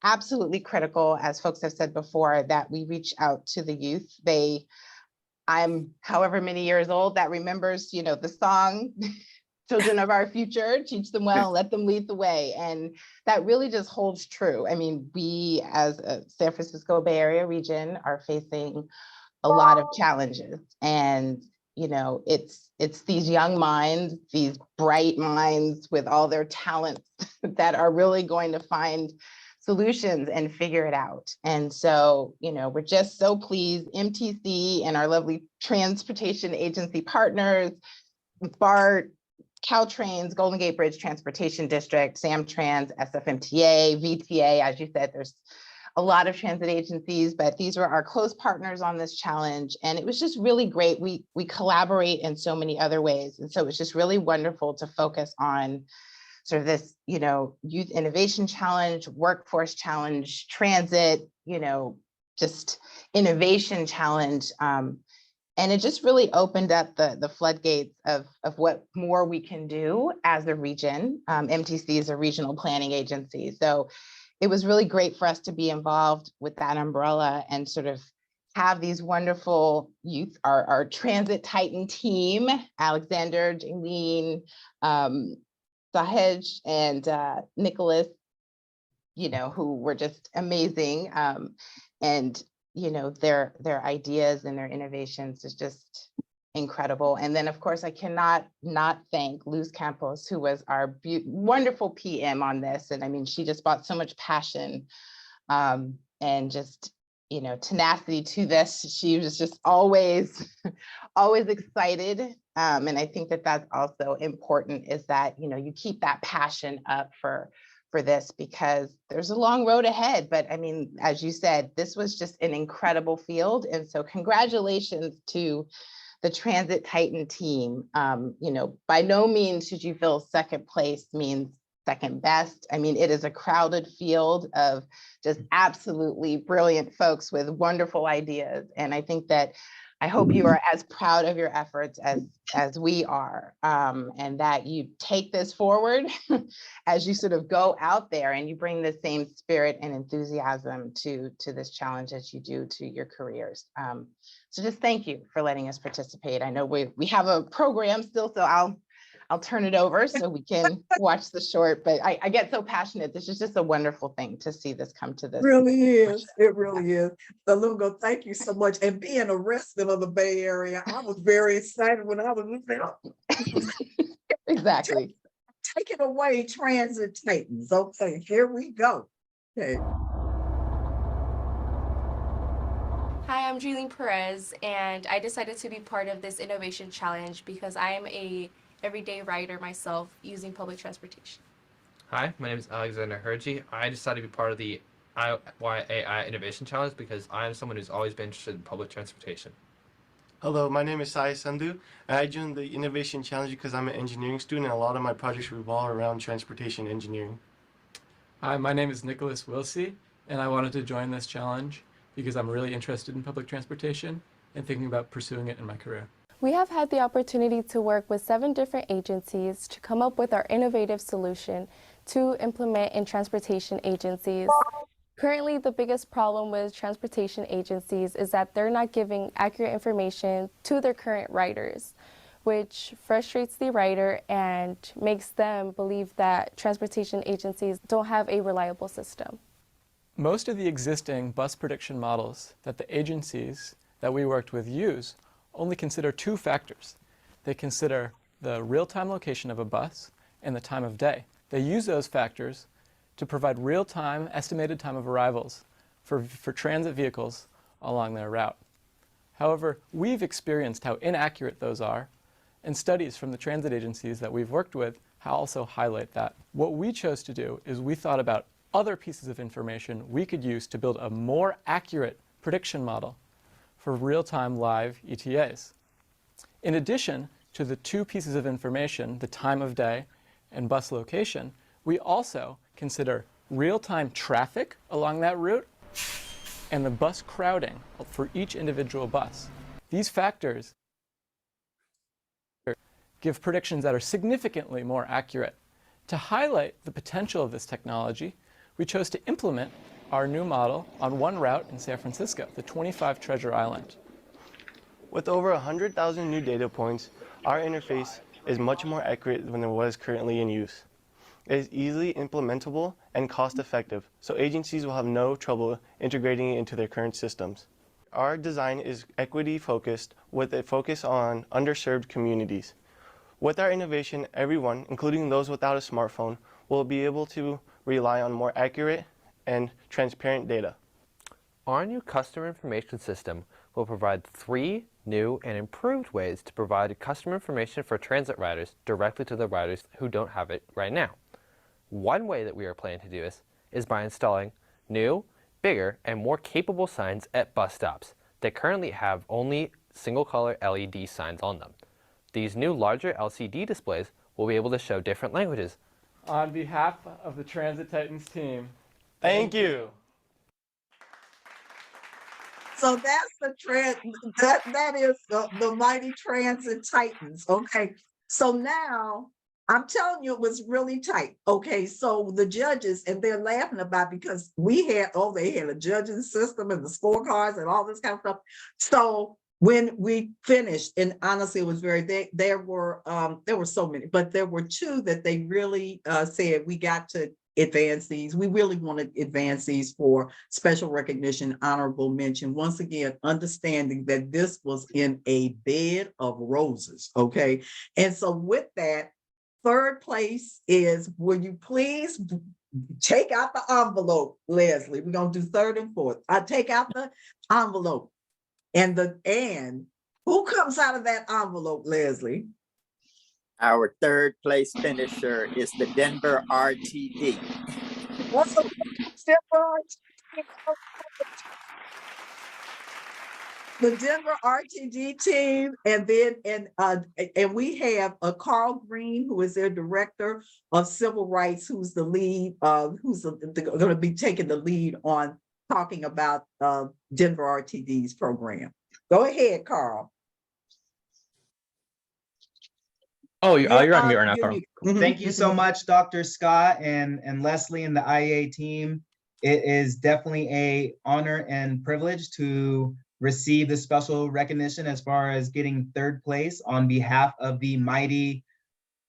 absolutely critical, as folks have said before, that we reach out to the youth. I'm however many years old that remembers, the song, children of our future, teach them well, let them lead the way. And that really just holds true. I mean, we as a San Francisco Bay Area region are facing a lot of challenges. And, it's these young minds, these bright minds with all their talents that are really going to find solutions and figure it out. And so, we're just so pleased, MTC and our lovely transportation agency partners, BART, Caltrains, Golden Gate Bridge Transportation District, Samtrans, SFMTA, VTA, as you said, there's a lot of transit agencies, but these were our close partners on this challenge. And it was just really great. We collaborate in so many other ways. And so it was just really wonderful to focus on sort of this, youth innovation challenge, workforce challenge, transit, just innovation challenge. And it just really opened up the floodgates of what more we can do as a region. MTC is a regional planning agency. So it was really great for us to be involved with that umbrella and sort of have these wonderful youth, our Transit Titan team, Alexander, Jaylene, Sahej, and Nicholas, who were just amazing. And their ideas and their innovations is just incredible. And then, of course, I cannot not thank Luz Campos, who was our wonderful PM on this. And I mean, she just brought so much passion and just, tenacity to this. She was just always, always excited. And I think that that's also important, is that, you keep that passion up for this, because there's a long road ahead. But I mean, as you said, this was just an incredible field. And so congratulations to the Transit Titan team. By no means should you feel second place means second best. I mean, it is a crowded field of just absolutely brilliant folks with wonderful ideas. And I think that I hope you are as proud of your efforts as we are, and that you take this forward as you sort of go out there and you bring the same spirit and enthusiasm to this challenge as you do to your careers. So just thank you for letting us participate. I know we have a program still, so I'll turn it over so we can watch the short, but I get so passionate. This is just a wonderful thing to see this come to this. Really is. It really is. So Lugo, thank you so much. And being a resident of the Bay Area, I was very excited when I was Exactly. Take it away, Transit Titans. Okay, here we go. Okay. Hi, I'm Jaylene Perez, and I decided to be part of this innovation challenge because I am a everyday rider myself using public transportation. Hi, my name is Alexander Hergy. I decided to be part of the IYAI Innovation Challenge because I am someone who's always been interested in public transportation. Hello, my name is Sai Sandhu. I joined the Innovation Challenge because I'm an engineering student and a lot of my projects revolve around transportation engineering. Hi, my name is Nicholas Wilsey, and I wanted to join this challenge because I'm really interested in public transportation and thinking about pursuing it in my career. We have had the opportunity to work with 7 different agencies to come up with our innovative solution to implement in transportation agencies. Currently, the biggest problem with transportation agencies is that they're not giving accurate information to their current riders, which frustrates the rider and makes them believe that transportation agencies don't have a reliable system. Most of the existing bus prediction models that the agencies that we worked with use only consider 2 factors. They consider the real-time location of a bus and the time of day. They use those factors to provide real-time estimated time of arrivals for transit vehicles along their route. However, we've experienced how inaccurate those are, and studies from the transit agencies that we've worked with also highlight that. What we chose to do is we thought about other pieces of information we could use to build a more accurate prediction model for real-time live ETAs. In addition to the 2 pieces of information, the time of day and bus location, we also consider real-time traffic along that route and the bus crowding for each individual bus. These factors give predictions that are significantly more accurate. To highlight the potential of this technology, we chose to implement our new model on one route in San Francisco, the 25 Treasure Island. With over 100,000 new data points, our interface is much more accurate than it was currently in use. It is easily implementable and cost-effective, so agencies will have no trouble integrating it into their current systems. Our design is equity-focused with a focus on underserved communities. With our innovation, everyone, including those without a smartphone, will be able to rely on more accurate and transparent data. Our new customer information system will provide 3 new and improved ways to provide customer information for transit riders directly to the riders who don't have it right now. One way that we are planning to do this is by installing new, bigger, and more capable signs at bus stops that currently have only single-color LED signs on them. These new larger LCD displays will be able to show different languages. On behalf of the Transit Titans team, thank you. So that's the that is the mighty Transit Titans. Okay. So now I'm telling you, it was really tight. Okay. So the judges, and they're laughing about because they had a judging system and the scorecards and all this kind of stuff. So when we finished, and honestly, it was there were so many, but there were 2 that they really said we got to advance these. We really want to advance these for special recognition, honorable mention. Once again, understanding that this was in a bed of roses. Okay. And so with that, 3rd place is, will you please take out the envelope, Leslie? We're going to do 3rd and 4th. I take out the envelope. And who comes out of that envelope, Leslie? Our 3rd place finisher is the Denver RTD. The Denver RTD team, and then and we have Carl Green, who is their director of civil rights, who's the lead, who's going to be taking the lead on talking about Denver RTD's program. Go ahead, Carl. Oh, you're on mute right now, Carl. Thank you so much, Dr. Scott and Leslie and the Iyai team. It is definitely an honor and privilege to receive the special recognition as far as getting 3rd place on behalf of the mighty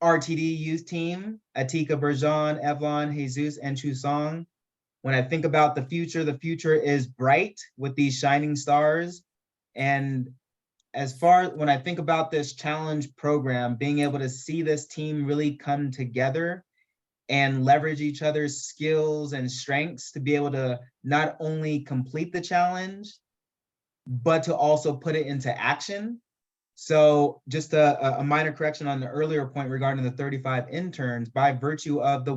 RTD youth team, Atika Berjan, Evlon, Jesus, and Chusong. When I think about the future is bright with these shining stars. And when I think about this challenge program, being able to see this team really come together and leverage each other's skills and strengths to be able to not only complete the challenge, but to also put it into action. So just a minor correction on the earlier point regarding the 35 interns, by virtue of the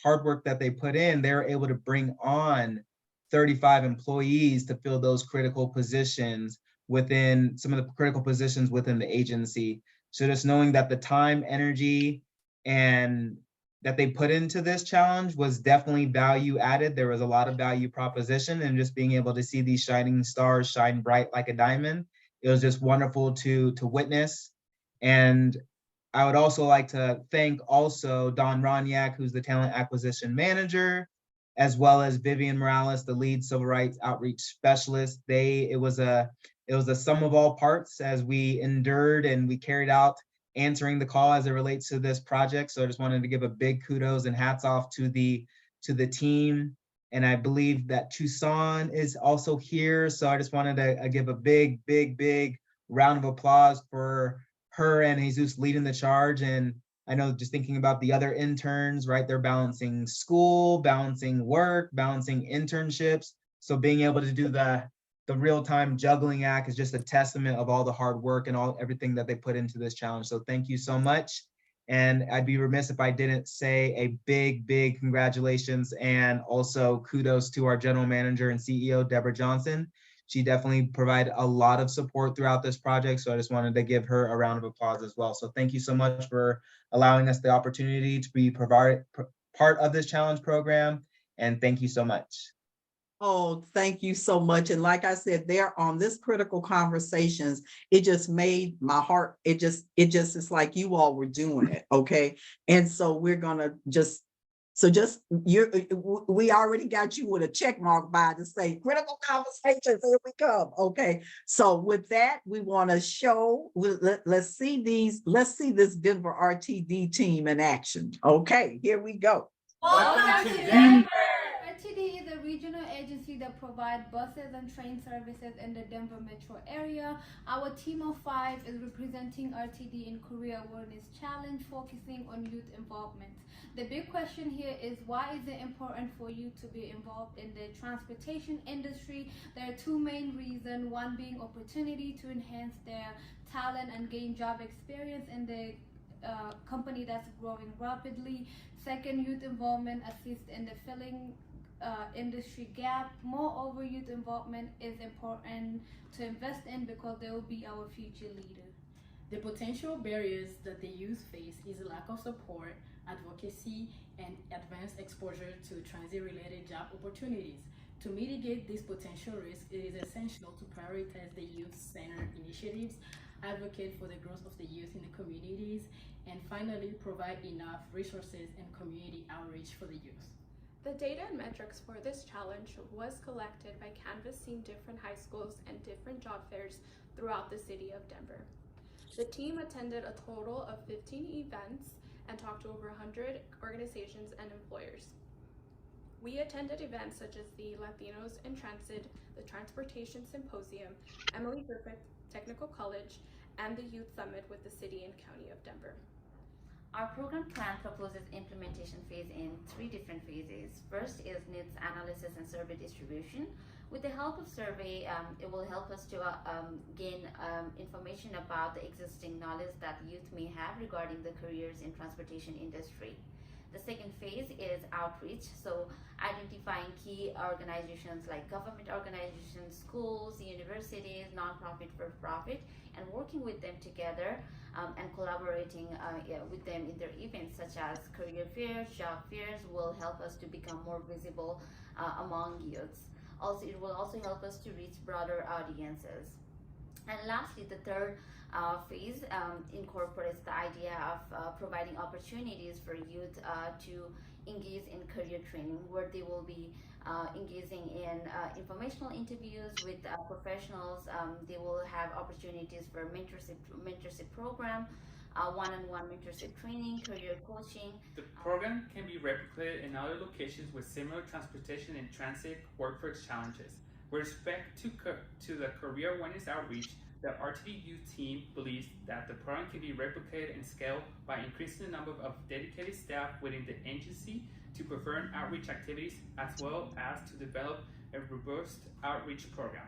hard work that they put in, they're able to bring on 35 employees to fill those critical positions within some of the critical positions within the agency. So just knowing that the time, energy, and that they put into this challenge was definitely value added. There was a lot of value proposition, and just being able to see these shining stars shine bright like a diamond, it was just wonderful to witness. And I would also like to thank also Don Ronyak, who's the talent acquisition manager, as well as Vivian Morales, the lead civil rights outreach specialist. It was a sum of all parts as we endured and we carried out answering the call as it relates to this project. So I just wanted to give a big kudos and hats off to the team. And I believe that Tucson is also here. So I just wanted to give a big round of applause for her and Jesus leading the charge. And I know, just thinking about the other interns, right? They're balancing school, balancing work, balancing internships. So being able to do the real-time juggling act is just a testament of all the hard work and everything that they put into this challenge. So thank you so much. And I'd be remiss if I didn't say a big congratulations and also kudos to our general manager and CEO, Deborah Johnson. She definitely provided a lot of support throughout this project. So I just wanted to give her a round of applause as well. So thank you so much for allowing us the opportunity to be part of this challenge program. And thank you so much. Oh, thank you so much. And like I said, there on this critical conversations, it just made my heart, it just is like you all were doing it. Okay. And so we're going to just So just we already got you with a check mark by to say critical conversations. Here we come. Okay. So with that, we want to show. Let's see this Denver RTD team in action. Okay, here we go. Welcome to Denver. RTD is a regional agency that provides buses and train services in the Denver metro area. Our team of 5 is representing RTD in Career Awareness Challenge, focusing on youth involvement. The big question here is, why is it important for you to be involved in the transportation industry? There are 2 main reasons, one being opportunity to enhance their talent and gain job experience in the company that's growing rapidly. Second, youth involvement assists in the filling industry gap. Moreover, youth involvement is important to invest in because they will be our future leader. The potential barriers that the youth face is a lack of support, advocacy, and advanced exposure to transit-related job opportunities. To mitigate these potential risks, it is essential to prioritize the youth-centered initiatives, advocate for the growth of the youth in the communities, and finally, provide enough resources and community outreach for the youth. The data and metrics for this challenge was collected by canvassing different high schools and different job fairs throughout the city of Denver. The team attended a total of 15 events and talked to over 100 organizations and employers. We attended events such as the Latinos in Transit, the Transportation Symposium, Emily Griffith Technical College, and the Youth Summit with the City and County of Denver. Our program plan proposes implementation phase in 3 different phases. First is needs analysis and survey distribution. With the help of survey, it will help us to gain information about the existing knowledge that youth may have regarding the careers in transportation industry. The second phase is outreach, so identifying key organizations like government organizations, schools, universities, nonprofit, for-profit, and working with them together and collaborating with them in their events such as career fairs, job fairs will help us to become more visible among youths. Also, it will also help us to reach broader audiences. And lastly, the third phase incorporates the idea of providing opportunities for youth to engage in career training, where they will be engaging in informational interviews with professionals. They will have opportunities for mentorship program, one-on-one mentorship training, career coaching. The program can be replicated in other locations with similar transportation and transit workforce challenges. With respect to the career awareness outreach, the RTD youth team believes that the program can be replicated and scaled by increasing the number of dedicated staff within the agency to perform outreach activities, as well as to develop a robust outreach program.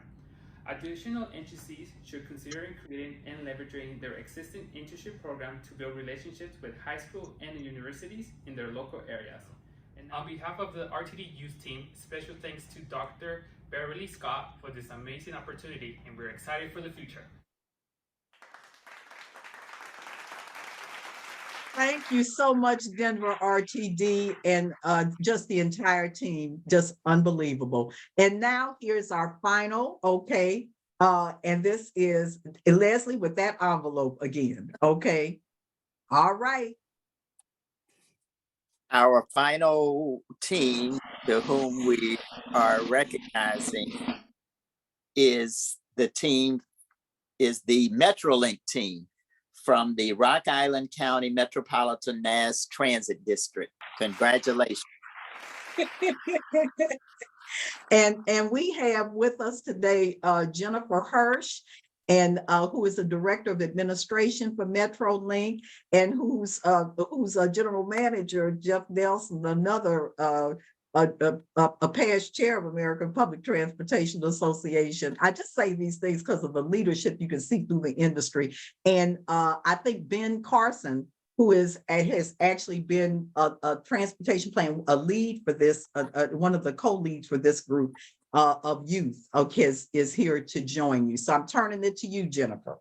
Additional agencies should consider creating and leveraging their existing internship program to build relationships with high school and universities in their local areas. And on behalf of the RTD youth team, special thanks to Dr. Beverly Scott for this amazing opportunity, and we're excited for the future. Thank you so much, Denver RTD, and just the entire team, just unbelievable. And now here's our final, okay? And this is Leslie with that envelope again, okay? All right. Our final team to whom we are recognizing is the MetroLink team from the Rock Island County Metropolitan Mass Transit District. Congratulations. And we have with us today Jennifer Hirsch, and who is the Director of Administration for MetroLink, and who's a General Manager, Jeff Nelson, another a past chair of American Public Transportation Association. I just say these things because of the leadership you can see through the industry. And I think Ben Carson, who has actually been a transportation plan, a lead for this, one of the co-leads for this group of youth, okay, is here to join you. So I'm turning it to you, Jennifer.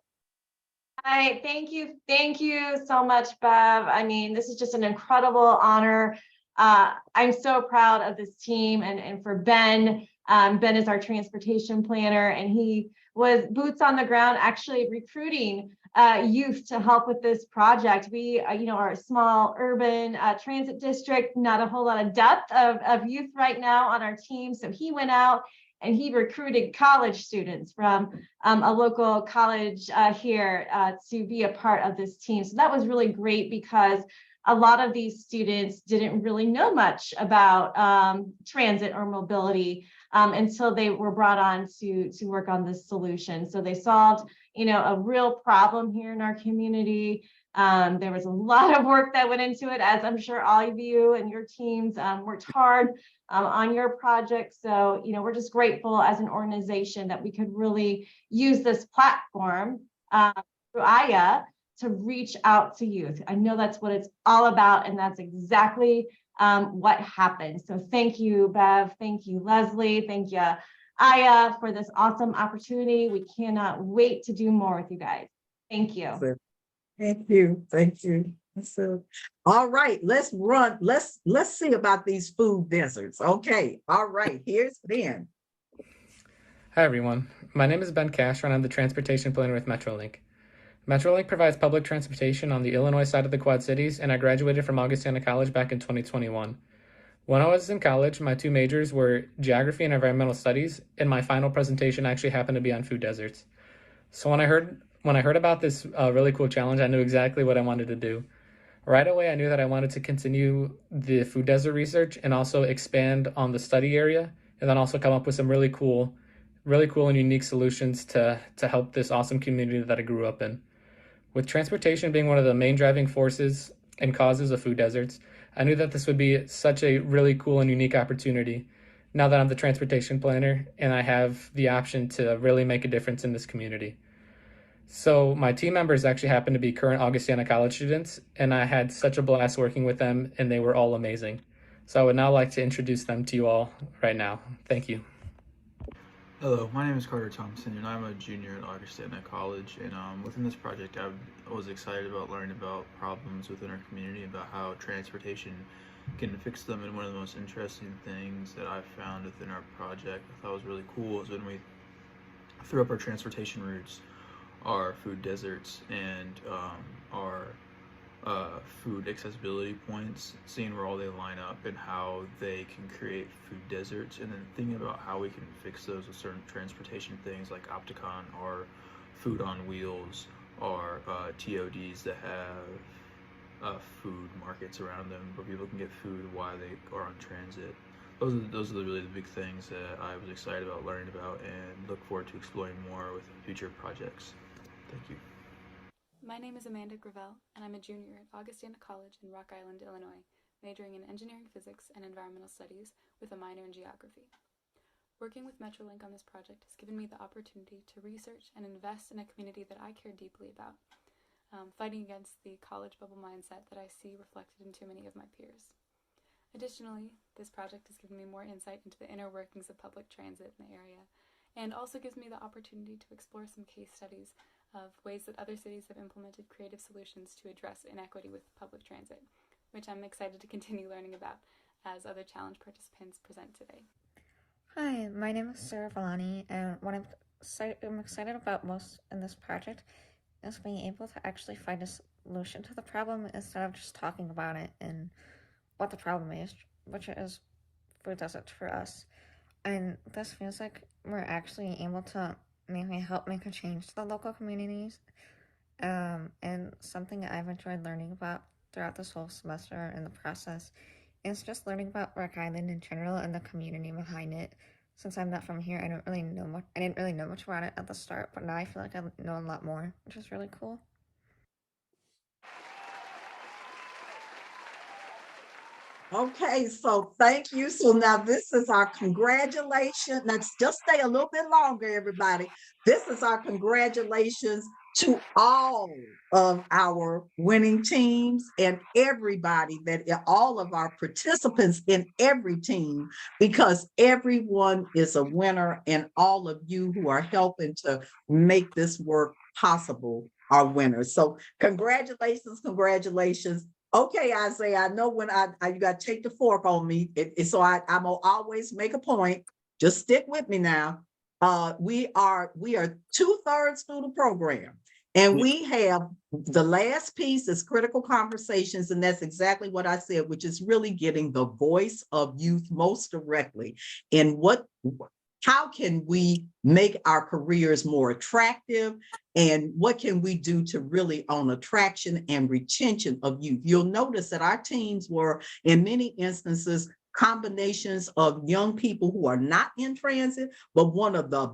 Hi, thank you so much, Bev. I mean, this is just an incredible honor. I'm so proud of this team and for Ben Ben is our transportation planner, and he was boots on the ground, actually recruiting youth to help with this project. We, are a small urban transit district, not a whole lot of depth of youth right now on our team. So he went out and he recruited college students from a local college here to be a part of this team. So that was really great because a lot of these students didn't really know much about transit or mobility until they were brought on to work on this solution. So they solved, a real problem here in our community. There was a lot of work that went into it, as I'm sure all of you and your teams worked hard on your project. So, we're just grateful as an organization that we could really use this platform through Iyai to reach out to youth. I know that's what it's all about, and that's exactly what happened. So thank you, Bev. Thank you, Leslie. Thank you, Iyai, for this awesome opportunity. We cannot wait to do more with you guys. Thank you. Thank you. Thank you. So, all right, let's run. Let's see about these food deserts. Okay. All right. Here's Ben. Hi, everyone. My name is Ben Cash, and I'm the transportation planner with Metrolink. Metrolink provides public transportation on the Illinois side of the Quad Cities, and I graduated from Augustana College back in 2021. When I was in college, my two majors were geography and environmental studies, and my final presentation actually happened to be on food deserts. So when I heard about this really cool challenge, I knew exactly what I wanted to do. Right away, I knew that I wanted to continue the food desert research and also expand on the study area, and then also come up with some really cool and unique solutions to help this awesome community that I grew up in. With transportation being one of the main driving forces and causes of food deserts, I knew that this would be such a really cool and unique opportunity now that I'm the transportation planner and I have the option to really make a difference in this community. So my team members actually happen to be current Augustana College students, and I had such a blast working with them, and they were all amazing. So I would now like to introduce them to you all right now. Thank you. Hello, my name is Carter Thompson, and I'm a junior at Augustana College. And within this project, I was excited about learning about problems within our community, about how transportation can fix them. And one of the most interesting things that I found within our project I thought was really cool is when we threw up our transportation routes, our food deserts, and our food accessibility points, seeing where all they line up and how they can create food deserts, and then thinking about how we can fix those with certain transportation things like Opticon or food on wheels or TODs that have food markets around them where people can get food while they are on transit. Those are really the big things that I was excited about learning about and look forward to exploring more with future projects. Thank you. My name is Amanda Gravel, and I'm a junior at Augustana College in Rock Island, Illinois, majoring in engineering physics and environmental studies with a minor in geography. Working with Metrolink on this project has given me the opportunity to research and invest in a community that I care deeply about, fighting against the college bubble mindset that I see reflected in too many of my peers. Additionally, this project has given me more insight into the inner workings of public transit in the area, and also gives me the opportunity to explore some case studies of ways that other cities have implemented creative solutions to address inequity with public transit, which I'm excited to continue learning about as other challenge participants present today. Hi, my name is Sarah Villani, and what I'm excited about most in this project is being able to actually find a solution to the problem instead of just talking about it and what the problem is, which is food deserts for us. And this feels like we're actually able to maybe help make a change to the local communities, and something I've enjoyed learning about throughout this whole semester in the process is just learning about Rock Island in general and the community behind it. Since I'm not from here, I didn't really know much about it at the start, but now I feel like I know a lot more, which is really cool. Okay, so thank you. So now this is our congratulations. Let's just stay a little bit longer, everybody. This is our congratulations to all of our winning teams and everybody all of our participants in every team, because everyone is a winner, and all of you who are helping to make this work possible are winners. So congratulations, congratulations. Okay, Isaiah, I know when you got to take the fork on me, so I'm gonna always make a point. just stick with me now. We are 2/3 through the program. And we have the last piece is critical conversations, and that's exactly what I said, which is really getting the voice of youth most directly in how can we make our careers more attractive, and what can we do to really own attraction and retention of youth. You'll notice that our teams were, in many instances, combinations of young people who are not in transit, but one of the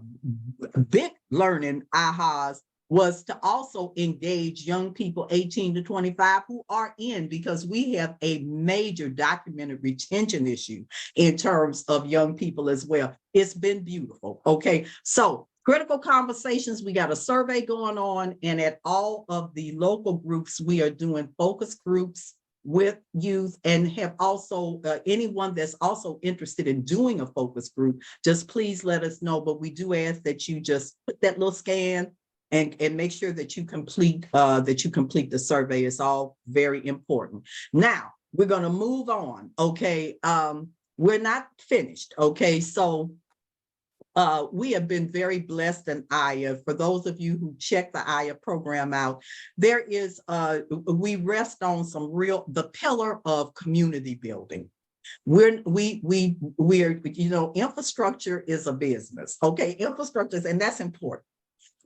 big learning ahas was to also engage young people 18 to 25 who are in, because we have a major documented retention issue in terms of young people as well. It's been beautiful. Okay, so critical conversations, we got a survey going on, and at all of the local groups, we are doing focus groups with youth, and have also anyone that's also interested in doing a focus group, just please let us know. But we do ask that you just put that little scan and make sure that you complete the survey. It's all very important. Now we're going to move on. Okay, we're not finished. Okay, so we have been very blessed in Iyai. For those of you who check the Iyai program out, there is we rest on the pillar of community building. Infrastructure is a business. Okay, infrastructure, and that's important.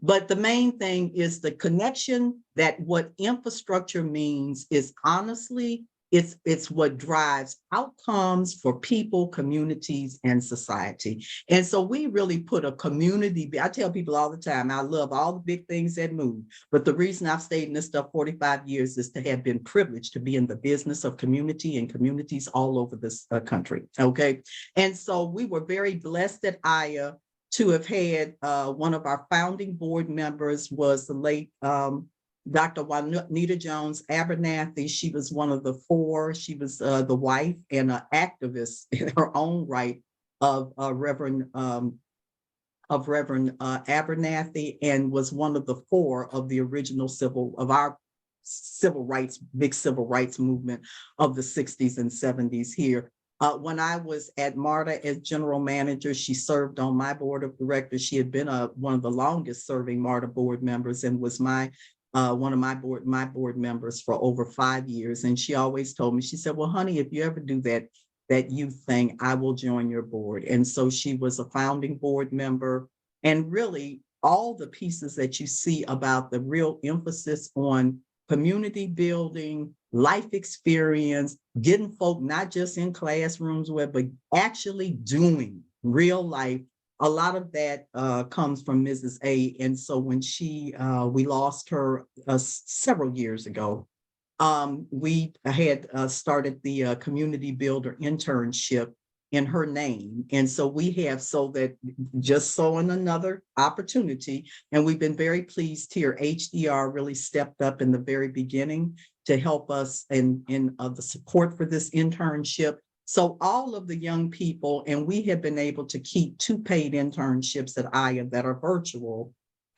But the main thing is the connection, that what infrastructure means is honestly, it's what drives outcomes for people, communities, and society. And so we really put a community, I tell people all the time, I love all the big things that move, but the reason I've stayed in this stuff 45 years is to have been privileged to be in the business of community and communities all over this country, okay? And so we were very blessed at Iyai to have had one of our founding board members was the late Dr. Juanita Jones Abernathy. She was one of the four. She was the wife and an activist in her own right of Reverend Abernathy, and was one of the four of the original big civil rights movement of the 60s and 70s here. When I was at MARTA as general manager, she served on my board of directors. She had been one of the longest serving MARTA board members, and was one of my board members for over 5 years. And she always told me, she said, well, honey, if you ever do that youth thing, I will join your board. And so she was a founding board member, and really all the pieces that you see about the real emphasis on community building, life experience, getting folk not just in classrooms but actually doing real life. A lot of that comes from Mrs. A. And so when we lost her several years ago, we had started the Community Builder internship in her name. And so we have, so that just sowing another opportunity, and we've been very pleased here. HDR really stepped up in the very beginning to help us in the support for this internship. So all of the young people, and we have been able to keep 2 paid internships at Iyai that are virtual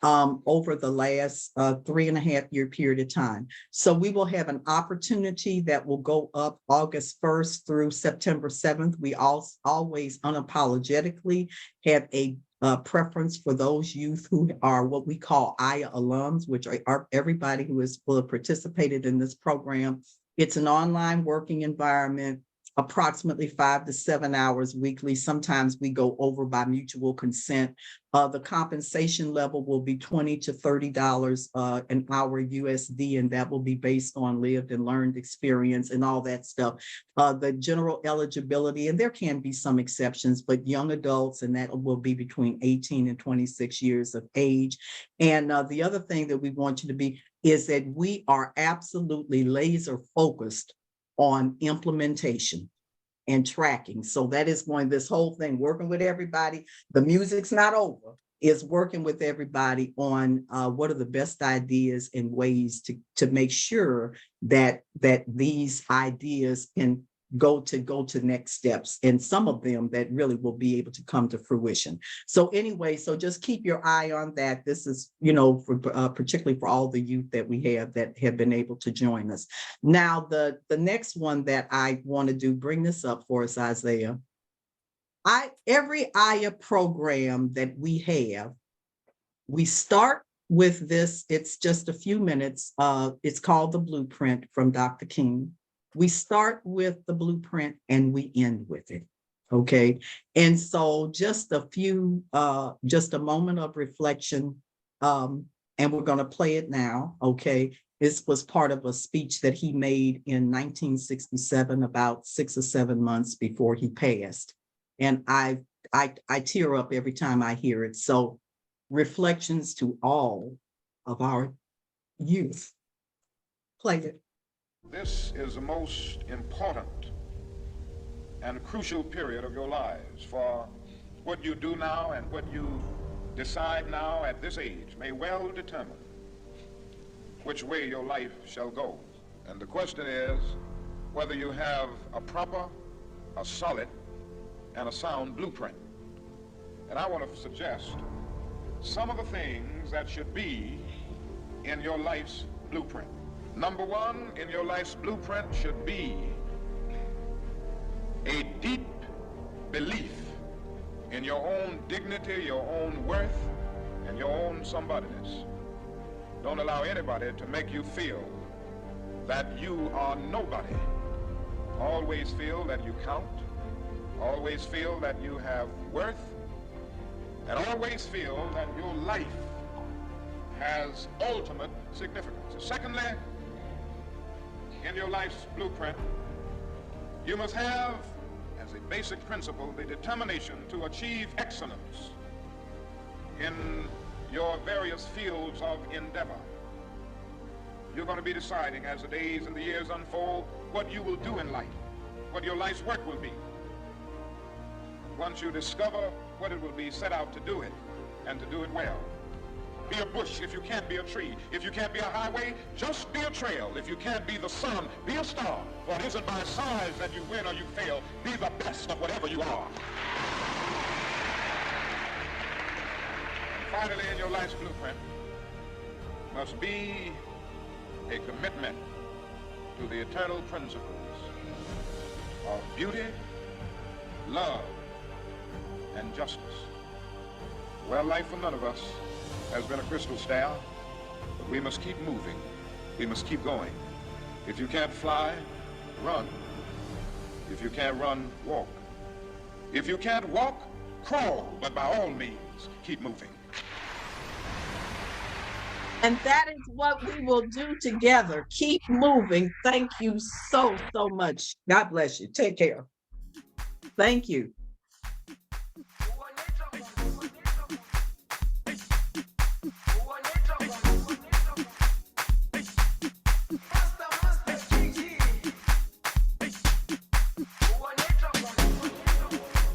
over the last 3.5 year period of time. So we will have an opportunity that will go up August 1st through September 7th. We always unapologetically have a preference for those youth who are what we call Iyai alums, which are everybody who has participated in this program. It's an online working environment, approximately 5 to 7 hours weekly. Sometimes we go over by mutual consent. The compensation level will be $20 to $30 an hour USD, and that will be based on lived and learned experience and all that stuff. The general eligibility, and there can be some exceptions, but young adults, and that will be between 18 and 26 years of age. And the other thing that we want you to be is that we are absolutely laser focused on implementation and tracking. So that is this whole thing, working with everybody. The music's not over. Is working with everybody on what are the best ideas and ways to make sure that these ideas can go to next steps, and some of them that really will be able to come to fruition. So anyway, so just keep your eye on that. This is, for particularly for all the youth that we have that have been able to join us. Now, the next one that I want to do, bring this up for us, Isaiah. Every Iyai program that we have, we start with this. It's just a few minutes. It's called the blueprint from Dr. King. We start with the blueprint and we end with it. Okay. And so just a moment of reflection. And we're going to play it now. Okay. This was part of a speech that he made in 1967, about 6 or 7 months before he passed. And I tear up every time I hear it. So reflections to all of our youth. Play it. This is the most important and crucial period of your lives, for what you do now and what you decide now at this age may well determine which way your life shall go. And the question is whether you have a proper, a solid, and a sound blueprint. And I want to suggest some of the things that should be in your life's blueprint. Number one in your life's blueprint should be a deep belief in your own dignity, your own worth, and your own somebodyness. Don't allow anybody to make you feel that you are nobody. Always feel that you count. Always feel that you have worth. And always feel that your life has ultimate significance. Secondly, in your life's blueprint, you must have, as a basic principle, the determination to achieve excellence in your various fields of endeavor. You're going to be deciding as the days and the years unfold what you will do in life, what your life's work will be. Once you discover what it will be, set out to do it, and to do it well. Be a bush if you can't be a tree. If you can't be a highway, just be a trail. If you can't be the sun, be a star. For it isn't by size that you win or you fail. Be the best of whatever you are. And finally, in your life's blueprint must be a commitment to the eternal principles of beauty, love, and justice. Well, life for none of us has been a crystal staff, but we must keep moving. We must keep going. If you can't fly, run. If you can't run, walk. If you can't walk, crawl, but by all means, keep moving. And that is what we will do together. Keep moving. Thank you so much. God bless you. Take care. Thank you.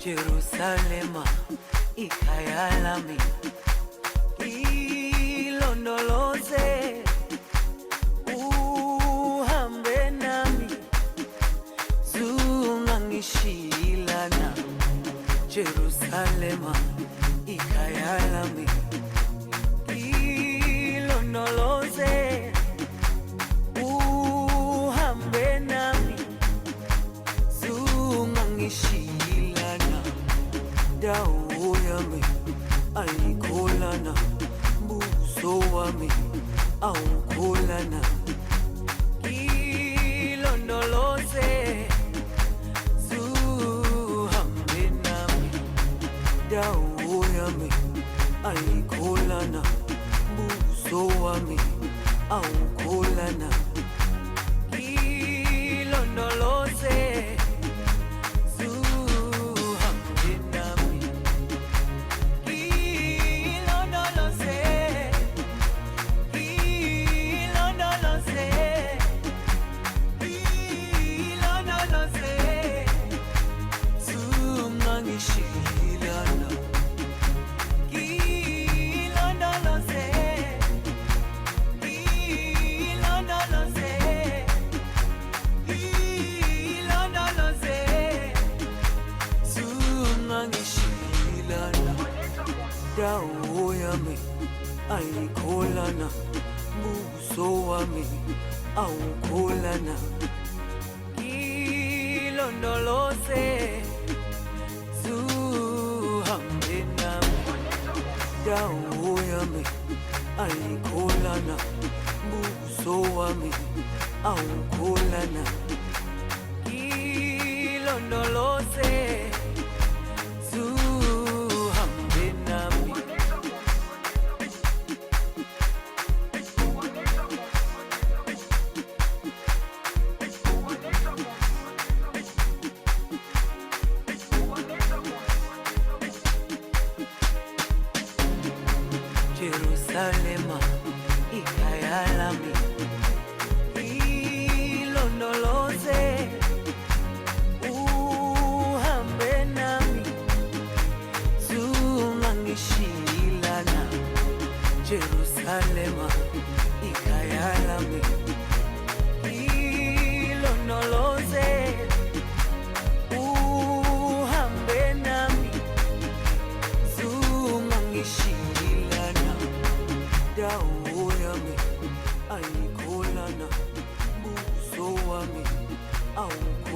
Jerusalema ikhaya lami ilondoloze uhambe nami zungangishilana Jerusalema ikhaya lami ilondoloze uhambe nami zungangishilana dawo yami ayikholana buso wami awukholana ilondoloze zuhambe nami dawo yami ayikholana buso wami awukholana ilondoloze dawo yami ayikholana buso wami awukholana ilondoloze dawo yami ayikholana, buso wami awukholana, ilondoloze zuhambe nami. Jerusalema, ikhaya lami, ilondoloze, uhambe nami, zungangishilana. Jerusalema, ikhaya lami, ilondoloze, uhambe nami, zungangishilana. Dawo yami ayikholana, buso wami awukholana.